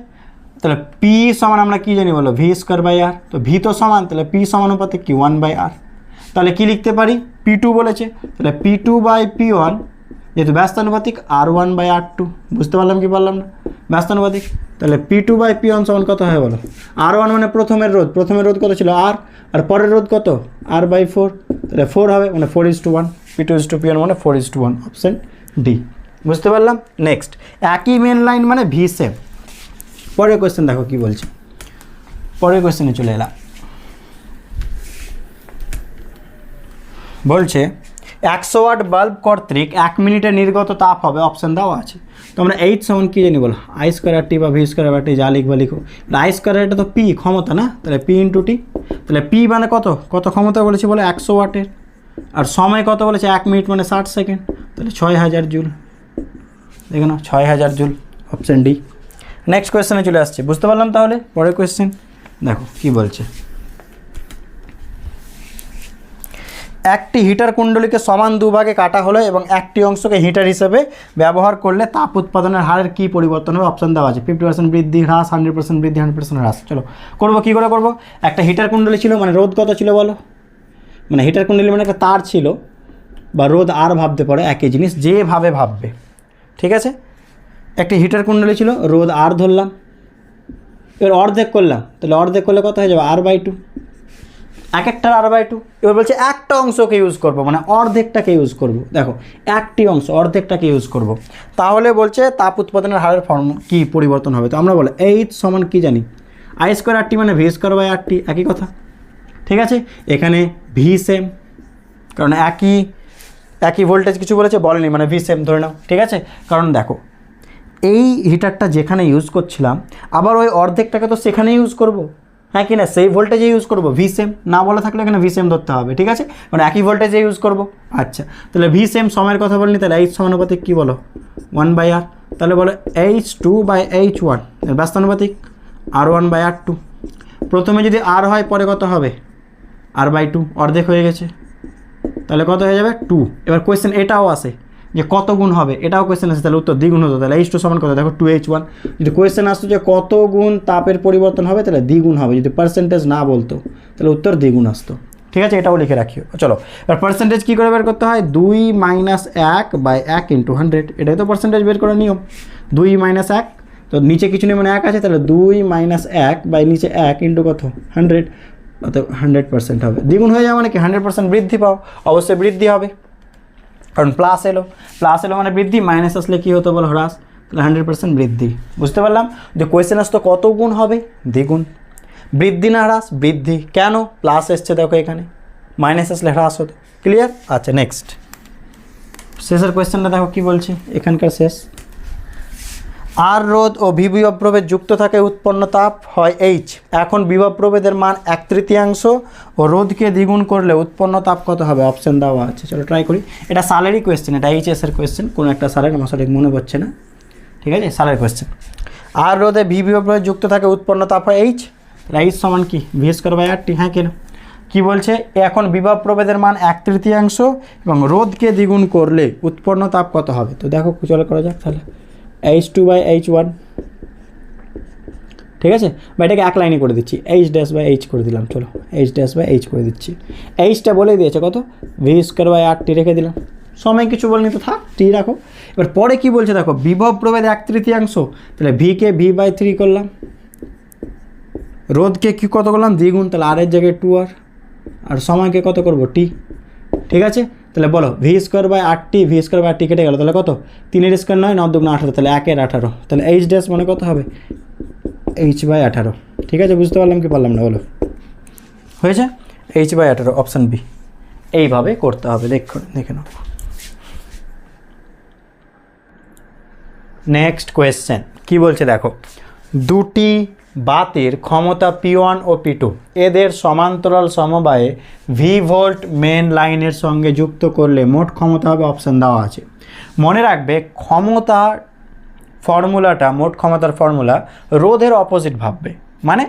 তাহলে পি সমান আমরা কী জানি বলো, V²/R, তো ভি তো সমান, তাহলে পি সমানুপাতে কি 1/R। তাহলে কি লিখতে পারি, P2 বলেছে, তাহলে P2/P1 যেহেতু ব্যস্তানুপাতিক R1/R2, বুঝতে পারলাম কি পারলাম না, ব্যস্তানুপাতিক। তাহলে P2/P1 সমান কত হয় বলো, R1 মানে প্রথমের রোধ কত ছিল আর পরের রোধ কত R/4, তাহলে 4 হবে, মানে 4:1, P2:P1 মানে 4:1, অপশান ডি। বুঝতে পারলাম। নেক্সট, একই মেন লাইন মানে ভি সেম। পরের কোয়েশ্চেন দেখো কি বলছে, পরের কোয়েশ্চেনে চলে এলাম। বলছে 100 ওয়াট বাল্ব কর্তৃক 1 মিনিটে নির্গত তাপ হবে, অপশান দেওয়া আছে। তো আমরা এইচ সমান কী জানি বলো, I²RT বা V²RT যা লিখবা লিখো। I²RT তো পি ক্ষমতা না, তাহলে P × T, তাহলে পি মানে কত ক্ষমতা বলেছি বলে 100 ওয়াটের, আর সময় কত বলেছে 1 মিনিট মানে 60 সেকেন্ড, তাহলে 6000 জুল, দেখো না 6000 জুল, অপশান ডি। নেক্সট কোয়েশ্চেনে চলে আসছে, বুঝতে পারলাম তাহলে। পরের কোয়েশ্চেন দেখো কি বলছে, একটি হিটার কুণ্ডলীকে সমান দুভাগে কাটা হলো এবং একটি অংশকে হিটার হিসেবে ব্যবহার করলে তাপ উৎপাদনের হারের কী পরিবর্তন হবে, অপশান দেওয়া আছে। 50% বৃদ্ধি, হ্রাস, 100% বৃদ্ধি, 100% হ্রাস। চলো করবো, কী করে করবো। একটা হিটার কুণ্ডলী ছিল, মানে রোধ কত ছিল বলো, মানে হিটার কুণ্ডলী মানে একটা তার ছিল, বা রোধ আর ভাবতে পারো, একই জিনিস, যেভাবে ভাববে, ঠিক আছে। একটি হিটার কুণ্ডলী ছিল, রোধ আর ধরলাম, এবার অর্ধেক করলাম, তাহলে অর্ধেক করলে কত হয়ে যাবে R/2, এক একটার R/2। এবার বলছে একটা অংশকে ইউজ করব, মানে অর্ধেকটাকে ইউজ করব। দেখো একটি অংশ, অর্ধেকটাকে ইউজ করব, তাহলে বলছে তাপ উৎপাদনের হারের ফর্ম কী পরিবর্তন হবে। তো আমরা বলে এইচ সমান কী জানি, I²RT মানে V²/RT, একই কথা, ঠিক আছে। এখানে ভি সেম, কারণ একই ভোল্টেজ কিছু বলেছে বলেনি, মানে ভি সেম ধরে নাও, ঠিক আছে। কারণ দেখো এই হিটারটা যেখানে ইউজ করছিলাম, আবার ওই অর্ধেকটাকে তো সেখানে ইউজ করব, হ্যাঁ কি না, সেই ভোল্টেজে ইউজ করব, ভি সেম না বলা থাকলে এখানে ভি সেম ধরতে হবে, ঠিক আছে, মানে একই ভোল্টেজে ইউজ করব। আচ্ছা তাহলে ভি সেম সময়ের কথা বলিনি, তাহলে এইচ সমানুপাতিক কী বলো 1/R, তাহলে বলো H2/H1 ব্যস্তানুপাতিক R1/R2। প্রথমে যদি আর হয় পরে কত হবে R/2, অর্ধেক হয়ে গেছে, তাহলে কত হয়ে যাবে 2। এবার কোয়েশ্চেন এটাও আসে যে কত গুণ হবে, এটাও কোয়েশ্চেন আসে, তাহলে উত্তর দ্বিগুণ হতো, তাহলে H2 সমান কত, দেখো 2H1। যদি কোয়েশ্চেন আসতো যে কত গুণ তাপের পরিবর্তন হবে, তাহলে দ্বিগুণ হবে, যদি পার্সেন্টেজ না বলতো তাহলে উত্তর দ্বিগুণ আসতো, ঠিক আছে, এটাও লিখে রাখিও। চলো এবার পার্সেন্টেজ কী করে বের করতে হয়, 2 - 1/1 × 100, এটাই তো পার্সেন্টেজ বের করার নিয়ম। 2 - 1, তো নিচে কিছু নেই মানে 1 আছে, তাহলে 2 - 1 বাই নিচে 1 ইন্টু কত 100, অর্থাৎ 100% হবে। দ্বিগুণ হয়ে যাওয়া মানে কি 100% বৃদ্ধি পাও, অবশ্যই বৃদ্ধি হবে, কারণ প্লাস এলো মানে বৃদ্ধি, মাইনাস আসলে কী হতো বলো হ্রাস, তাহলে 100% বৃদ্ধি। বুঝতে পারলাম যে কোয়েশ্চেন আসতো কত গুণ হবে, দ্বিগুণ, বৃদ্ধি না হ্রাস, বৃদ্ধি, কেন প্লাস এসছে দেখো এখানে, মাইনাস আসলে হ্রাস হতো, ক্লিয়ার। আচ্ছা নেক্সট শেষের কোয়েশ্চেনটা দেখো কি বলছে, এখানকার শেষ। আর রোধ ও ভি বিভব প্রভেদ যুক্ত থাকে উৎপন্ন তাপ হয় এইচ। এখন বিভব প্রভেদের মান 1/3 ও রোধকে দ্বিগুণ করলে উৎপন্ন তাপ কত হবে? অপশান দেওয়া আছে, চলো ট্রাই করি। এটা সালেরই কোয়েশ্চেন, এটা এইচএসের কোয়েশ্চেন, কোনো একটা সালের, আমার সঠিক মনে পড়ছে না, ঠিক আছে, সালের কোয়েশ্চেন। আর রোধে ভি বিভব প্রভেদ যুক্ত থাকে উৎপন্ন তাপ হয় এইচ, এইচ সমান কি v²/RT। হ্যাঁ কেন কি বলছে, এখন বিভব প্রভেদের মান 1/3 এবং রোধকে দ্বিগুণ করলে উৎপন্ন তাপ কত হবে? তো দেখো চলো করা যাক তাহলে, h2/h1, ঠিক আছে, বা এটাকে এক লাইনে করে দিচ্ছি, h'/h করে দিলাম, চলো h'/h করে দিচ্ছি। এইচটা বলে দিয়েছে কত, v²/RT রেখে দিলাম, সময় কিছু বলনি তো থাক, টি রাখো। এবার পরে কি বলছে দেখো, বিভব প্রভেদ 1/3, তাহলে ভিকে v/3 করলাম, রোধকে কি কত করলাম, দ্বিগুণ, তাহলে আর এর জায়গায় 2r, আর সময়কে কত করব, টি, ঠিক আছে। তাহলে বলো v²/RT, v²/RT কেটে গেল, তাহলে কত, 3 স্কোয়ার 9, 9 2 18, তাহলে 1/18, তাহলে h' মানে কত হবে, h/18, ঠিক আছে। বুঝতে পারলাম কি পারলাম না বলো, হয়েছে, h/18, অপশান বি। এইভাবে করতে হবে, দেখে নাও। নেক্সট কোয়েশ্চেন কি বলছে দেখো, দুটি বাতির ক্ষমতা P1 ও P2 এদের সমান্তরাল সমবায়ে ভি ভোল্ট মেন লাইনের সঙ্গে যুক্ত করলে মোট ক্ষমতা হবে, অপশান দেওয়া আছে। মনে রাখবে ক্ষমতা ফর্মুলাটা, মোট ক্ষমতার ফর্মুলা রোধের অপোজিট ভাববে, মানে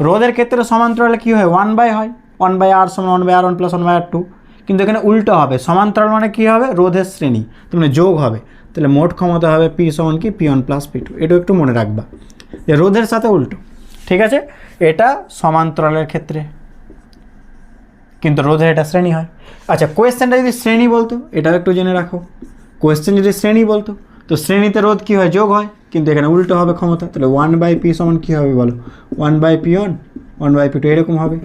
রোধের ক্ষেত্রে সমান্তরালে কী হয়, 1/, হয় 1/R সমান 1/R1 + 1/R2, কিন্তু এখানে উল্টো হবে, সমান্তরাল মানে কী হবে, রোধের শ্রেণী, তো মানে যোগ হবে, তাহলে মোট ক্ষমতা হবে P সমান কি P1 + P2, এটাও একটু মনে রাখবা যে রোধের সাথে উল্টো, ঠিক আছে। এটা সমান্তরালের ক্ষেত্রে, কিন্তু রোধের এটা শ্রেণী হয়। আচ্ছা কোয়েশ্চেনটা যদি শ্রেণী বলতো, এটাও একটু জেনে রাখো, কোয়েশ্চেন যদি শ্রেণী বলতো তো শ্রেণীতে রোধ কী হয়, যোগ হয়, কিন্তু এখানে উল্টো হবে ক্ষমতা, তাহলে 1/P সমান কী হবে বলো, 1/P1 1/P2 এরকম হবে।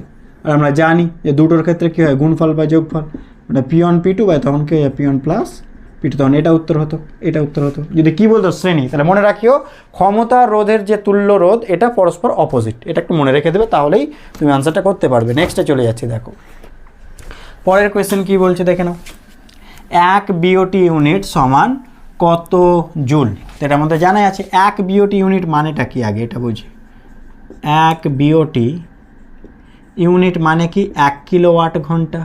আর আমরা জানি যে দুটোর ক্ষেত্রে কী হয়, গুণফল বা যোগফল, মানে P1 P2 তখন কী হয় P1 + P2, তখন এটা উত্তর হতো, এটা উত্তর হতো। যদি কী বলতো শ্রেণী, তাহলে মনে রাখিও ক্ষমতা রোধের যে তুল্য রোধ এটা পরস্পর অপোজিট, এটা একটু মনে রেখে দেবে, তাহলেই তুমি আনসারটা করতে পারবে। নেক্সটে চলে যাচ্ছি, দেখো পরের কোয়েশ্চেন কী বলছে দেখে নাও, 1 BOT ইউনিট সমান কত জুল, এটার মধ্যে জানাই আছে। 1 BOT ইউনিট মানেটা কি, আগে এটা বুঝি। 1 BOT ইউনিট মানে কি, 1 কিলোওয়াট ঘন্টা,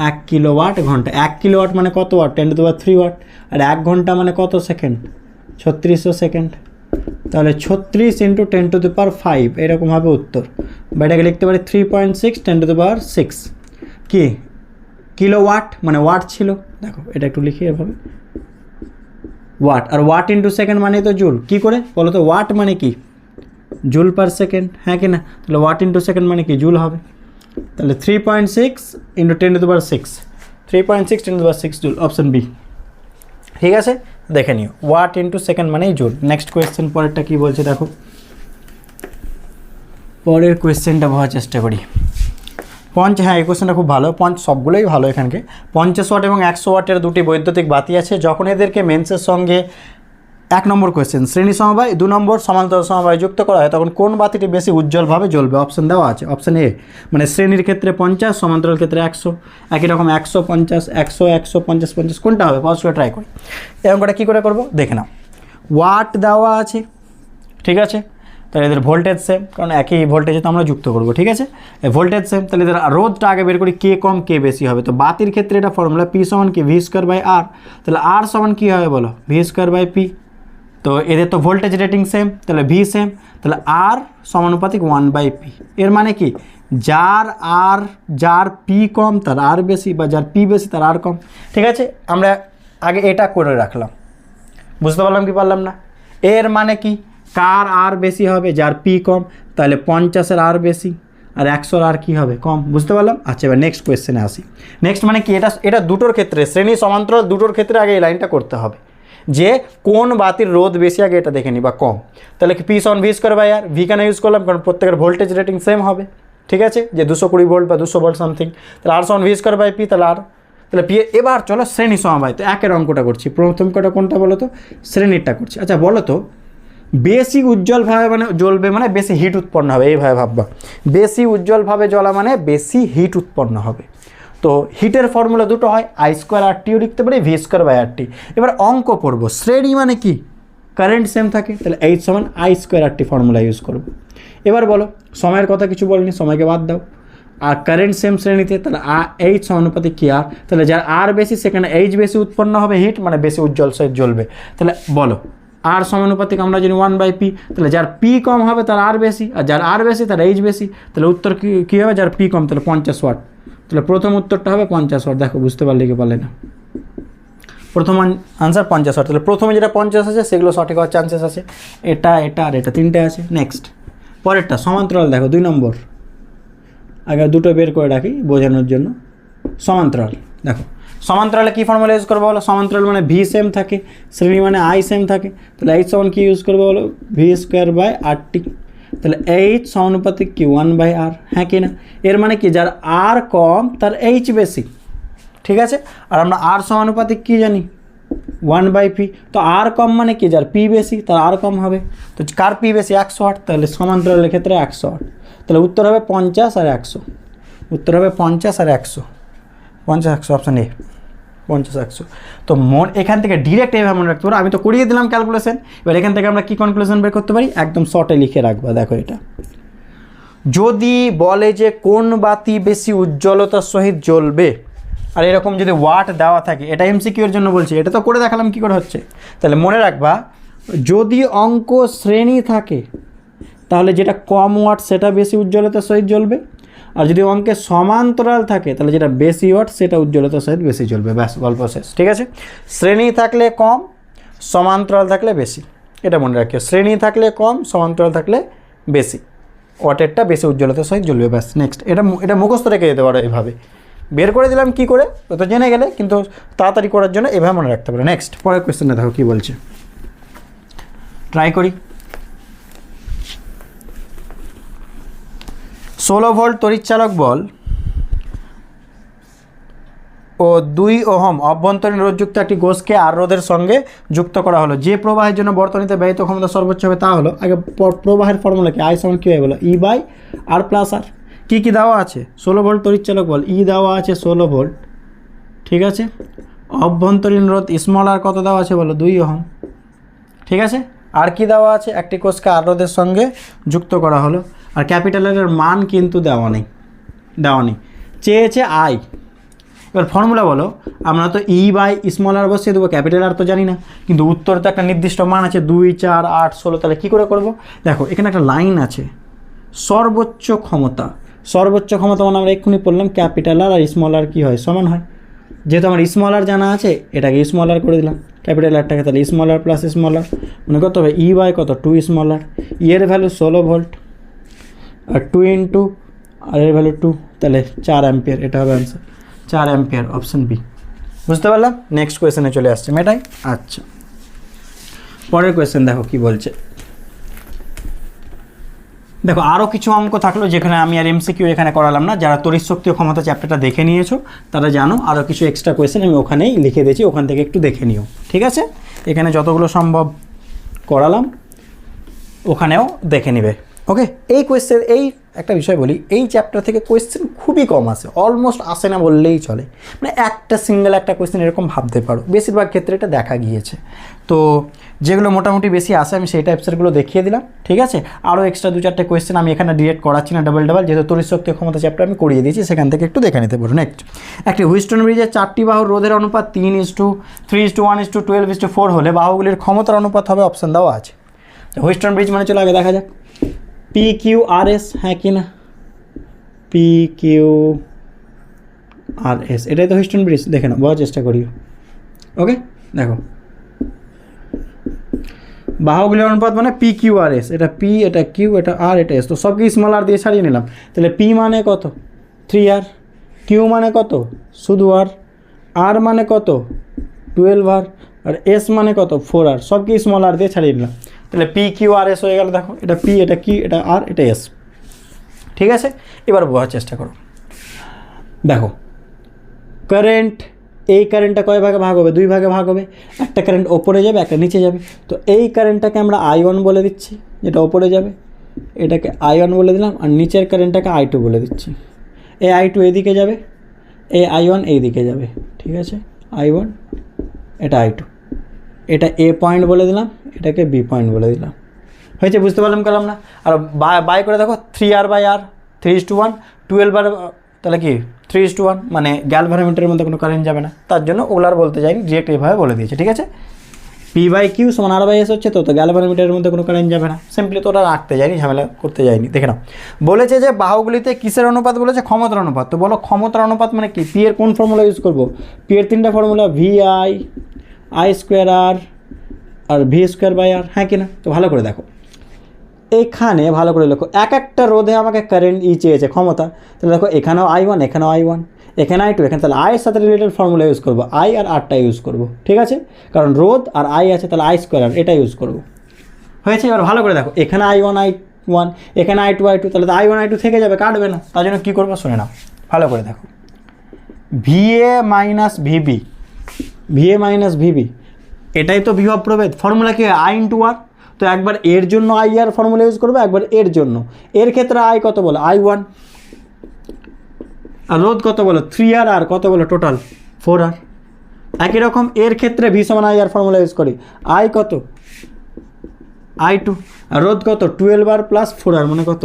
1 কিলোওয়াট ঘন্টা, 1 কিলোওয়াট মানে কত ওয়াট, 10³ ওয়াট, আর 1 ঘন্টা মানে কত সেকেন্ড, 3600 সেকেন্ড, তাহলে 36 × 10⁵ এরকম হবে উত্তর, বা এটাকে লিখতে পারি 3.6 10⁶ কি কিলোওয়াট, মানে ওয়াট ছিল, দেখো এটা একটু লিখি এভাবে, ওয়াট, আর ওয়াট ইন্টু সেকেন্ড মানে তো জুল, কী করে বলো তো, ওয়াট মানে কি জুল পার সেকেন্ড, হ্যাঁ কি না, তাহলে ওয়াট ইন্টু সেকেন্ড মানে কি জুল হবে, তাহলে 3.6 × 10⁶, 3.6 10⁶ জুল, অপশান বি, ঠিক আছে। দেখে নিও, ওয়াট ইন্টু সেকেন্ড মানেই জুল। নেক্সট কোয়েশ্চেন, পরেরটা কী বলছে দেখো, পরের কোয়েশ্চেনটা বোঝার চেষ্টা করি। হ্যাঁ এই কোয়েশ্চেনটা খুব ভালো, সবগুলোই ভালো। এখানকে 50 ওয়াট এবং 100 ওয়াটের দুটি বৈদ্যুতিক বাতি আছে, যখন এদেরকে মেন্সের সঙ্গে 1 নম্বর কোয়েশ্চেন শ্রেণী সমবায়, 2 নম্বর সমান্তরাল সমবায় যুক্ত করা হয়, তখন কোন বাতিটি বেশি উজ্জ্বলভাবে জ্বলবে, অপশান দেওয়া আছে। অপশান এ, মানে শ্রেণীর ক্ষেত্রে 50, সমান্তরাল ক্ষেত্রে 100, একই রকম 100 50 100 100 50 50, কোনটা হবে পজ করে ট্রাই করি। এরকম করে কী করে করবো দেখে নাও, ওয়াট দেওয়া আছে, ঠিক আছে, তাহলে এদের ভোল্টেজ সেম, কারণ একই ভোল্টেজে তো আমরা যুক্ত করবো, ঠিক আছে, ভোল্টেজ সেম, তাহলে এদের রোধটা আগে বের করি, কে কম কে বেশি হবে। তো বাতির ক্ষেত্রে এটা ফর্মুলা P সমান কি v²/R, তাহলে R সমান কী হবে বলো, v²/P, তো এদের তো ভোল্টেজ রেটিং সেম, তাহলে V সেম, তাহলে R সমানুপাতিক 1/P, এর মানে কি যার P কম তার R বেশি, বা যার P বেশি তার R কম, ঠিক আছে। আমরা আগে এটা করে রাখলাম, বুঝতে পারলাম কি পারলাম না, এর মানে কি কার আর বেশি হবে, যার P কম, তাহলে 50-এর আর বেশি, আর 100-র আর কী হবে, কম, বুঝতে পারলাম। আচ্ছা এবার নেক্সট কোয়েশ্চেনে আসি। নেক্সট মানে কি, এটা দুটোর ক্ষেত্রে, শ্রেণী সমান্তরাল দুটোর ক্ষেত্রে আগে এই লাইনটা করতে হবে, যে কোন বাতির রোধ বেশি আগে এটা দেখে নি, বা কম, তাহলে কি P সমান v²/R, V কেন ইউজ করলাম, কারণ প্রত্যেকের ভোল্টেজ রেটিং সেম হবে, ঠিক আছে, যে 220 ভোল্ট বা 200 ভোল্ট সামথিং, তাহলে R সমান v²/P, তাহলে আর, তাহলে P। এবার চলো শ্রেণী সমবায়, তো একের অঙ্কটা করছি, প্রথম কটা কোনটা বলো তো, শ্রেণীরটা করছি। আচ্ছা বলো তো, বেশি উজ্জ্বলভাবে মানে জ্বলবে মানে বেশি হিট উৎপন্ন হবে, এইভাবে ভাববা, বেশি উজ্জ্বলভাবে জ্বলা মানে বেশি হিট উৎপন্ন হবে। তো হিটের ফর্মুলা দুটো হয়, I² RTও লিখতে পারি, v²/RT। এবার অঙ্ক পড়ব, শ্রেণী মানে কি, কারেন্ট সেম থাকে তাহলে এইচ সমান I square R T formula use করবো। এবার বলো সময়ের কথা কিছু বলিনি, সময়কে বাদ দাও। আর কারেন্ট সেম শ্রেণীতে তাহলে এইচ সমানুপাতিক কি আর, তাহলে যার আর বেশি সেখানে এইচ বেশি উৎপন্ন হবে হিট, মানে বেশি উজ্জ্বল সহিত জ্বলবে। তাহলে বলো আর সমানুপাতিক আমরা জানি 1/p, তাহলে যার পি কম হবে তার আর বেশি, আর যার আর বেশি তার এইচ বেশি। তাহলে উত্তর কী হবে, যার পি কম তাহলে 50 ওয়াট। তাহলে প্রথম উত্তরটা হবে 50 ওয়াট। দেখো বুঝতে পারলে কি পারলে না, প্রথম আনসার 50 ওয়াট। তাহলে প্রথমে যেটা 50 আছে সেগুলো সঠিক হওয়ার চান্সেস আছে, এটা এটা আর এটা তিনটে আছে। নেক্সট পরেরটা সমান্তরাল, দেখো 2 নম্বর, আগে দুটো বের করে রাখি বোঝানোর জন্য। সমান্তরাল দেখো, সমান্তরালে কী ফর্মুলা ইউজ করবো বলো, সমান্তরাল মানে ভি সেম থাকে, শ্রেণী মানে আই সেম থাকে, তাহলে এইচ সমান কী ইউজ করবো বলো, ভি স্কোয়ার বাই আর টি। তাহলে এইচ সমানুপাতিক কি 1/r, হ্যাঁ কি না? এর মানে কি যার আর কম তার এইচ বেশি, ঠিক আছে। আর আমরা আর সমানুপাতিক কী জানি 1/p, তো আর কম মানে কি যার পি বেশি তার আর কম হবে। তো কার পি বেশি 100 ওয়াট, তাহলে সমান্তরালের ক্ষেত্রে 100 ওয়াট। তাহলে উত্তর হবে 50 আর 100, উত্তর হবে 50 আর 100, 50 100 অপশান এ 50 100। তো এখান থেকে ডিরেক্ট এইভাবে মনে রাখতে পারো, আমি তো করিয়ে দিলাম ক্যালকুলেশন। এবার এখান থেকে আমরা কী কনক্লুশন বের করতে পারি, একদম শর্টে লিখে রাখবো। দেখো এটা যদি বলে যে কোন বাতি বেশি উজ্জ্বলতার সহিত জ্বলবে, আর এরকম যদি ওয়াট দেওয়া থাকে, এটা এমসিকিউ এর জন্য বলছি, এটা তো করে দেখালাম কী করে হচ্ছে। তাহলে মনে রাখবা যদি অঙ্ক শ্রেণী থাকে তাহলে যেটা কম ওয়াট সেটা বেশি উজ্জ্বলতার সহিত জ্বলবে, আর যদি অঙ্কে সমান্তরাল থাকে তাহলে যেটা বেশি ওয়াট সেটা উজ্জ্বলতার সহিত বেশি জ্বলবে। ব্যাস গল্প শেষ, ঠিক আছে। শ্রেণী থাকলে কম, সমান্তরাল থাকলে বেশি, এটা মনে রাখিও। শ্রেণী থাকলে কম, সমান্তরাল থাকলে বেশি, ওয়াটেরটা বেশি উজ্জ্বলতার সহিত জ্বলবে। ব্যাস নেক্সট, এটা মুখস্থ রেখে যেতে পারো, এভাবে বের করে দিলাম কী করে, তো জেনে গেলে, কিন্তু তাড়াতাড়ি করার জন্য এভাবে মনে রাখতে পারো। নেক্সট পরের কোয়েশ্চেনটা দেখো কী বলছে, ট্রাই করি। 16 ভোল্ট তড়িৎচালক বল ও 2 ওহম অভ্যন্তরীণ রোধযুক্ত একটি গোষ্ঠকে আর রোধের সঙ্গে যুক্ত করা হলো। যে প্রবাহের জন্য বর্তনীতে ব্যয়িত ক্ষমতা সর্বোচ্চ হবে তা হলো, আগে প্রবাহের ফর্মুলা কি, আই সমান কী হয় বলো, ই বাই আর প্লাস আর। কী কী দেওয়া আছে, 16 ভোল্ট তড়িৎচালক বল, ই দেওয়া আছে 16 ভোল্ট, ঠিক আছে। অভ্যন্তরীণ রোধ স্মল আর কত দেওয়া আছে বলো, 2 ওহম, ঠিক আছে। আর কি দেওয়া আছে, একটি কোষকে আর রোধের সঙ্গে যুক্ত করা হলো। আর ক্যাপিটাল এর মান কিন্তু দেওয়া নেই, চেয়েছে আই। এবার ফর্মুলা বলো, আমরা তো ই বাই স্মল আর বসিয়ে দেবো, ক্যাপিটাল আর তো জানি না, কিন্তু উত্তর তো একটা নির্দিষ্ট মান আছে 2 4 8 16। তাহলে কী করে করবো, দেখো এখানে একটা লাইন আছে, সর্বোচ্চ ক্ষমতা মানে আমরা এক্ষুনি পড়লাম ক্যাপিটাল আর স্মল আর কী হয়, সমান হয়। যেহেতু আমার স্মল আর জানা আছে, এটাকে স্মল আর করে দিলাম, ক্যাপিটাল আরটাকে, তাহলে স্মল আর প্লাস স্মল আর মানে কত হবে, ই বাই কত 2 স্মল আর, ই এর ভ্যালু 16 ভোল্ট আর 2 ইন্টু আর এর ভ্যালু 2, তাহলে 4 অ্যাম্পিয়ার, এটা হবে অ্যান্সার 4 অ্যাম্পিয়ার, অপশন বি। বুঝতে পারলাম। নেক্সট কোয়েশ্চেনে চলে আসছে মেটাই। আচ্ছা পরের কোয়েশ্চেন দেখো কি বলছে, দেখো আরও কিছু অঙ্ক থাকলো যেখানে আমি আর এমসিকিউ এখানে করালাম না, যারা তড়িৎ শক্তি ও ক্ষমতা চ্যাপ্টারটা দেখে নিয়েছো তারা জানো, আরও কিছু এক্সট্রা কোয়েশ্চেন আমি ওখানেই লিখে দিয়েছি, ওখান থেকে একটু দেখে নিও, ঠিক আছে। এখানে যতগুলো সম্ভব করালাম ওখানেও দেখে নিবে, ওকে। এই কোয়েশ্চেন, এই একটা বিষয় বলি, এই চ্যাপ্টার থেকে কোয়েশ্চেন খুবই কম আসে, অলমোস্ট আসে না বললেই চলে, মানে একটা সিঙ্গেল একটা কোয়েশ্চেন এরকম ভাবতে পারো, বেশিরভাগ ক্ষেত্রে এটা দেখা গিয়েছে। তো যেগুলো মোটামুটি বেশি আসে আমি সেই টাইপসেরগুলো দেখিয়ে দিলাম, ঠিক আছে। আরও এক্সট্রা 2-4টে কোয়েশ্চেন আমি এখানে ডিরেক্ট করাচ্ছি না, ডাবল যেহেতু তড়িৎ শক্তি ক্ষমতা চ্যাপ্টার আমি করিয়ে দিয়েছি, সেখান থেকে একটু দেখে নিতে পারো। নেক্সট, একটি হুইস্টন ব্রিজের 4টি বাহুর রোধের অনুপাত 3:1:12:4 হলে বাহুগুলির ক্ষমতার অনুপাত হবে, অপশান দেওয়া আছে। হুইস্টন ব্রিজ মানে চলো আগে দেখা যাক, PQRS, হ্যাঁ কি না, PQRS, এটাই তো হুইস্টন ব্রিজ, দেখে না, বোঝার চেষ্টা করিও, ওকে। দেখো বাহুগুলির অনুপাত মানে PQRS, এটা P, এটা Q, এটা R, এটা S, তো সবকে স্মল আর দিয়ে ছাড়িয়ে নিলাম। তাহলে P মানে কত 3R, Q মানে কত শুধু R, R মানে কত 12R, আর S মানে কত 4R, সবকে স্মল আর দিয়ে ছাড়িয়ে নিলাম। তাহলে PQRS হয়ে গেল। দেখো এটা P, এটা Q, এটা R, এটা S, ঠিক আছে। এবার বোঝার চেষ্টা করো, দেখো কারেন্ট, এই কারেন্টটা কয় ভাগে ভাগ হবে, 2 ভাগে ভাগ হবে, একটা কারেন্ট ওপরে যাবে, একটা নিচে যাবে। তো এই কারেন্টটাকে আমরা I1 বলে দিচ্ছি, যেটা ওপরে যাবে, এটাকে I1 বলে দিলাম, আর নিচের কারেন্টটাকে I2 বলে দিচ্ছি। এই I2 এদিকে যাবে, এই I1 এই দিকে যাবে, ঠিক আছে। I1, এটা I2, এটা A পয়েন্ট বলে দিলাম, এটাকে বি পয়েন্ট বলে দিলাম। হয়েছে, বুঝতে পারলাম করলাম না? আর বাই করে দেখো 3R/R 3:1, 12R তাহলে কি 3:1, মানে গ্যালভানোমিটারের মধ্যে কোনো কারেন্ট যাবে না, তার জন্য ওগুলো আর বলতে যাইনি, ডিরেক্ট এইভাবে বলে দিয়েছে। ঠিক আছে, P/Q সমান R/S হচ্ছে, তো গ্যালভানোমিটারের মধ্যে কোনো কারেন্ট যাবে না, সিম্পলি তো ওটা রাখতে যায়নি, ঝামেলা করতে যায়নি। দেখে নাও, বলেছে যে বাহুগুলিতে কিসের অনুপাত বলেছে? ক্ষমতার অনুপাত। তো বলো ক্ষমতার অনুপাত মানে কি? পি এর কোন ফর্মুলা ইউজ করবো? পি এর 3টা ফর্মুলা, VI, I²R আর V²/R, হ্যাঁ কি না? তো ভালো করে দেখো, এখানে ভালো করে লেখো, এক একটা রোধে আমাকে কারেন্ট চেয়েছে, ক্ষমতা। তাহলে দেখো এখানেও I1, এখানেও I1, এখানে I2, এখানে, তাহলে আয়ের সাথে রিলেটেড ফর্মুলা ইউজ করবো, I আর Rটা ইউজ করবো। ঠিক আছে, কারণ রোধ আর I আছে, তাহলে I²R এটা ইউজ করবো। হয়েছে, এবার ভালো করে দেখো, এখানে I1, I1, এখানে I2, তাহলে তো I1, I2 থেকে যাবে, কাটবে না, তার জন্য কী করবো শুনে নাও, ভালো করে দেখো, VA - VB, এটাই তো বিভব প্রভেদ, ফর্মুলা কি হয়? I × R। তো একবার এর জন্য IR ফর্মুলা ইউজ করবো, একবার এর জন্য। এর ক্ষেত্রে I কত বলো? I1, আর রোধ কত বলো? 3R, আর কত বলো টোটাল? 4R। একই রকম এর ক্ষেত্রে V = IR ফর্মুলা ইউজ করি, I কত? I2, আর রোধ কত? 12R + 4R, মানে কত?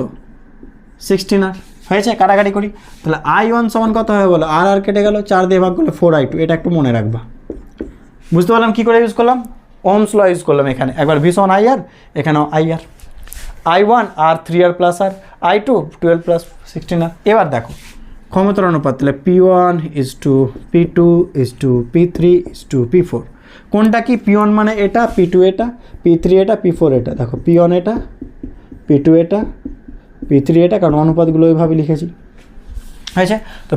16R। হয়েছে, কাটাকাটি করি, তাহলে I1 সমান কত হবে বলো? আর কেটে গেল, 4 দিয়ে ভাগ করলে 4I2, এটা একটু মনে রাখবা। বুঝতে পারলাম কী করে ইউজ করলাম? ওহমস ল ইউজ করলাম এখানে, একবার V = IR, এখানেও IR, I1 আর 3R + R, I2 12 + 16R। এবার দেখো ক্ষমতার অনুপাত, তাহলে P1 = P2 = P3 = P4। কোনটা কি? P1 মানে এটা, P2 এটা, P3 এটা, P4 এটা। দেখো P1 এটা, P2 এটা, P3 এটা, কারণ অনুপাতগুলো ওইভাবে লিখেছি। হয়েছে, তো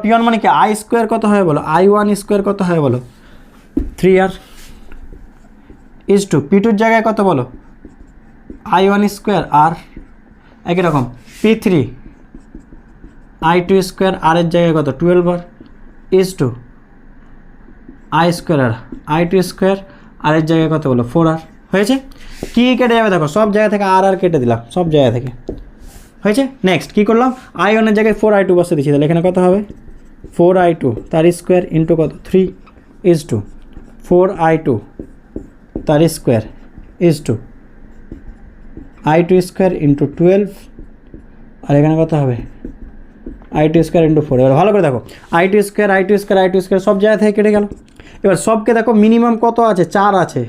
P1 মানে কি? I² কত হয় বলো? I1² কত হয় বলো? 3R P2 এর জায়গায় কত বলো? I1² আর একই রকম P3 I2² আর এর জায়গায় কত? 12R I²R I2² আর এর জায়গায় কত বলো? 4R। হয়েছে, কি কেটে যাবে দেখো, সব জায়গা থেকে আর কেটে দিলাম, সব জায়গা থেকে। হয়েছে, নেক্সট কী করলাম? I1 এর জায়গায় 4I2 বসে দিচ্ছি, তাহলে এখানে কত হবে? 4I2 তার স্কোয়ার ইন্টু কত? 3 4I2 তার স্কোয়ার I2² ইন্টু 12, আর এখানে কত হবে? I2² into 4। এবার ভালো করে দেখো, I2² সব জায়গা থেকে কেটে গেল। এবার সবকে দেখো, মিনিমাম কত আছে? 4 আছে,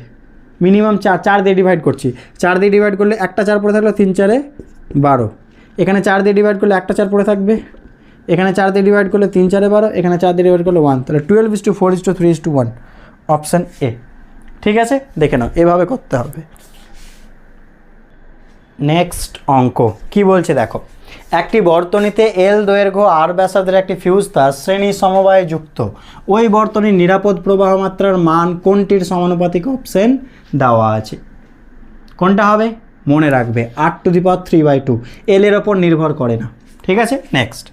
মিনিমাম 4 দিয়ে ডিভাইড করছি, 4 দিয়ে ডিভাইড করলে একটা 4 পড়ে থাকলো, 3 × 4 = 12। এখানে 4 দিয়ে ডিভাইড করলে একটা 4 পড়ে থাকবে, এখানে 4 দিয়ে ডিভাইড করলে 3 × 4 = 12, এখানে 4 দিয়ে ডিভাইড করলে 1, তাহলে 12:4:3:1, অপশান এ। ঠিক আছে, দেখে নাও, এভাবে করতে হবে। নেক্সট অঙ্ক কি বলছে দেখো, একটি বর্তনীতে L দৈর্ঘ্য R ব্যাসার্ধের একটি ফিউজ তার শ্রেণী সমবায়ে যুক্ত, ওই বর্তনীর নিরাপদ প্রবাহ মাত্রার মান কোনটির সমানুপাতিক? অপশন দেওয়া আছে, কোনটা হবে মনে রাখবে, R⁻³ L এর ওপর নির্ভর করে না। ঠিক আছে, নেক্সট,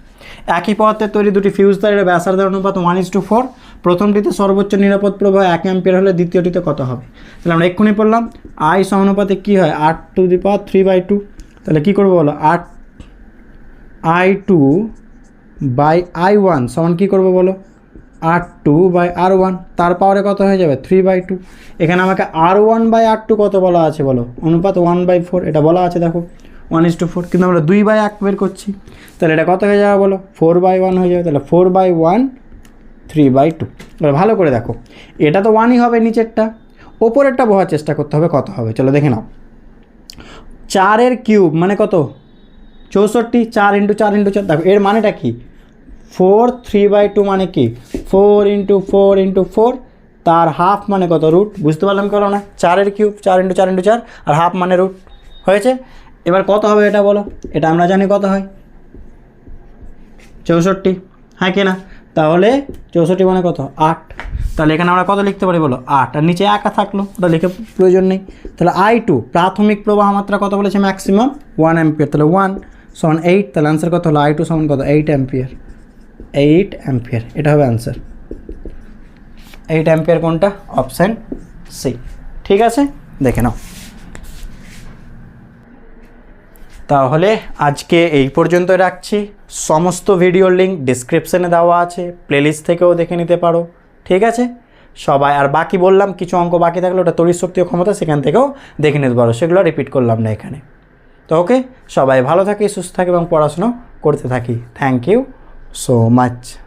একই পদার্থের তৈরি দুটি ফিউজ তারের ব্যাসার্ধের অনুপাত 1:4, প্রথমটিতে সর্বোচ্চ নিরাপদ প্রবাহ 1 অ্যাম্পিয়ার হলে দ্বিতীয়টিতে কত হবে? তাহলে আমরা এক্ষুনি পড়লাম I সমানুপাতিক কী হয়? R⁻³²। তাহলে কী করবো বলো? I2/I1 সমান কী করবো বলো? R2/R1, তার পাওয়ারে কত হয়ে যাবে? 3/2। এখানে আমাকে R1/R2 কত বলা আছে বলো? অনুপাত 1/4, এটা বলা আছে দেখো 1:4, কিন্তু আমরা 2/1 বের করছি, তাহলে এটা কত হয়ে যাবে বলো? 4/1 হয়ে যাবে, তাহলে 4/1 3/2। এবার ভালো করে দেখো, এটা তো 1ই হবে নিচেরটা, ওপরেরটা বোঝার চেষ্টা করতে হবে কত হবে। চলো দেখে নাও, 4³ মানে কত? 64, 4 × 4 × 4, দেখো এর মানেটা কি? 4 3/2 মানে কি? 4 × 4 × 4, তার হাফ মানে কত? রুট। বুঝতে পারলাম কেন না? 4³ 4 × 4 × 4, আর হাফ মানে রুট। হয়েছে, এবার কত হবে এটা বলো? এটা আমরা জানি কত হয়, 64, হ্যাঁ কি না? তাহলে 64 মানে কত? 8। তাহলে এখানে আমরা কত লিখতে পারি বলো? 8, আর নিচে একা থাকলো, ওটা লিখে প্রয়োজন নেই। তাহলে I2 প্রাথমিক প্রবাহ মাত্রা কত বলেছে? ম্যাক্সিমাম 1 অ্যাম্পিয়ার, তাহলে 1 = 8, তাহলে অ্যান্সার কত হলো? I2 সমান কত? 8 অ্যাম্পিয়ার। 8 অ্যাম্পিয়ার, এটা হবে অ্যান্সার। 8 অ্যাম্পিয়ার কোনটা? Option C. ঠিক আছে, দেখে নাও। তাহলে আজকে এই পর্যন্ত রাখছি, সমস্ত ভিডিওর লিঙ্ক ডিসক্রিপশানে দেওয়া আছে, প্লেলিস্ট থেকেও দেখে নিতে পারো। ঠিক আছে, সবাই, আর বাকি বললাম কিছু অঙ্ক বাকি থাকলে ওটা তড়িৎ শক্তি ও ক্ষমতা, সেখান থেকেও দেখে নিতে পারো, সেগুলো রিপিট করলাম না এখানে। তো ওকে, সবাই ভালো থাকি, সুস্থ থাকি এবং পড়াশুনো করতে থাকি। Thank you so much.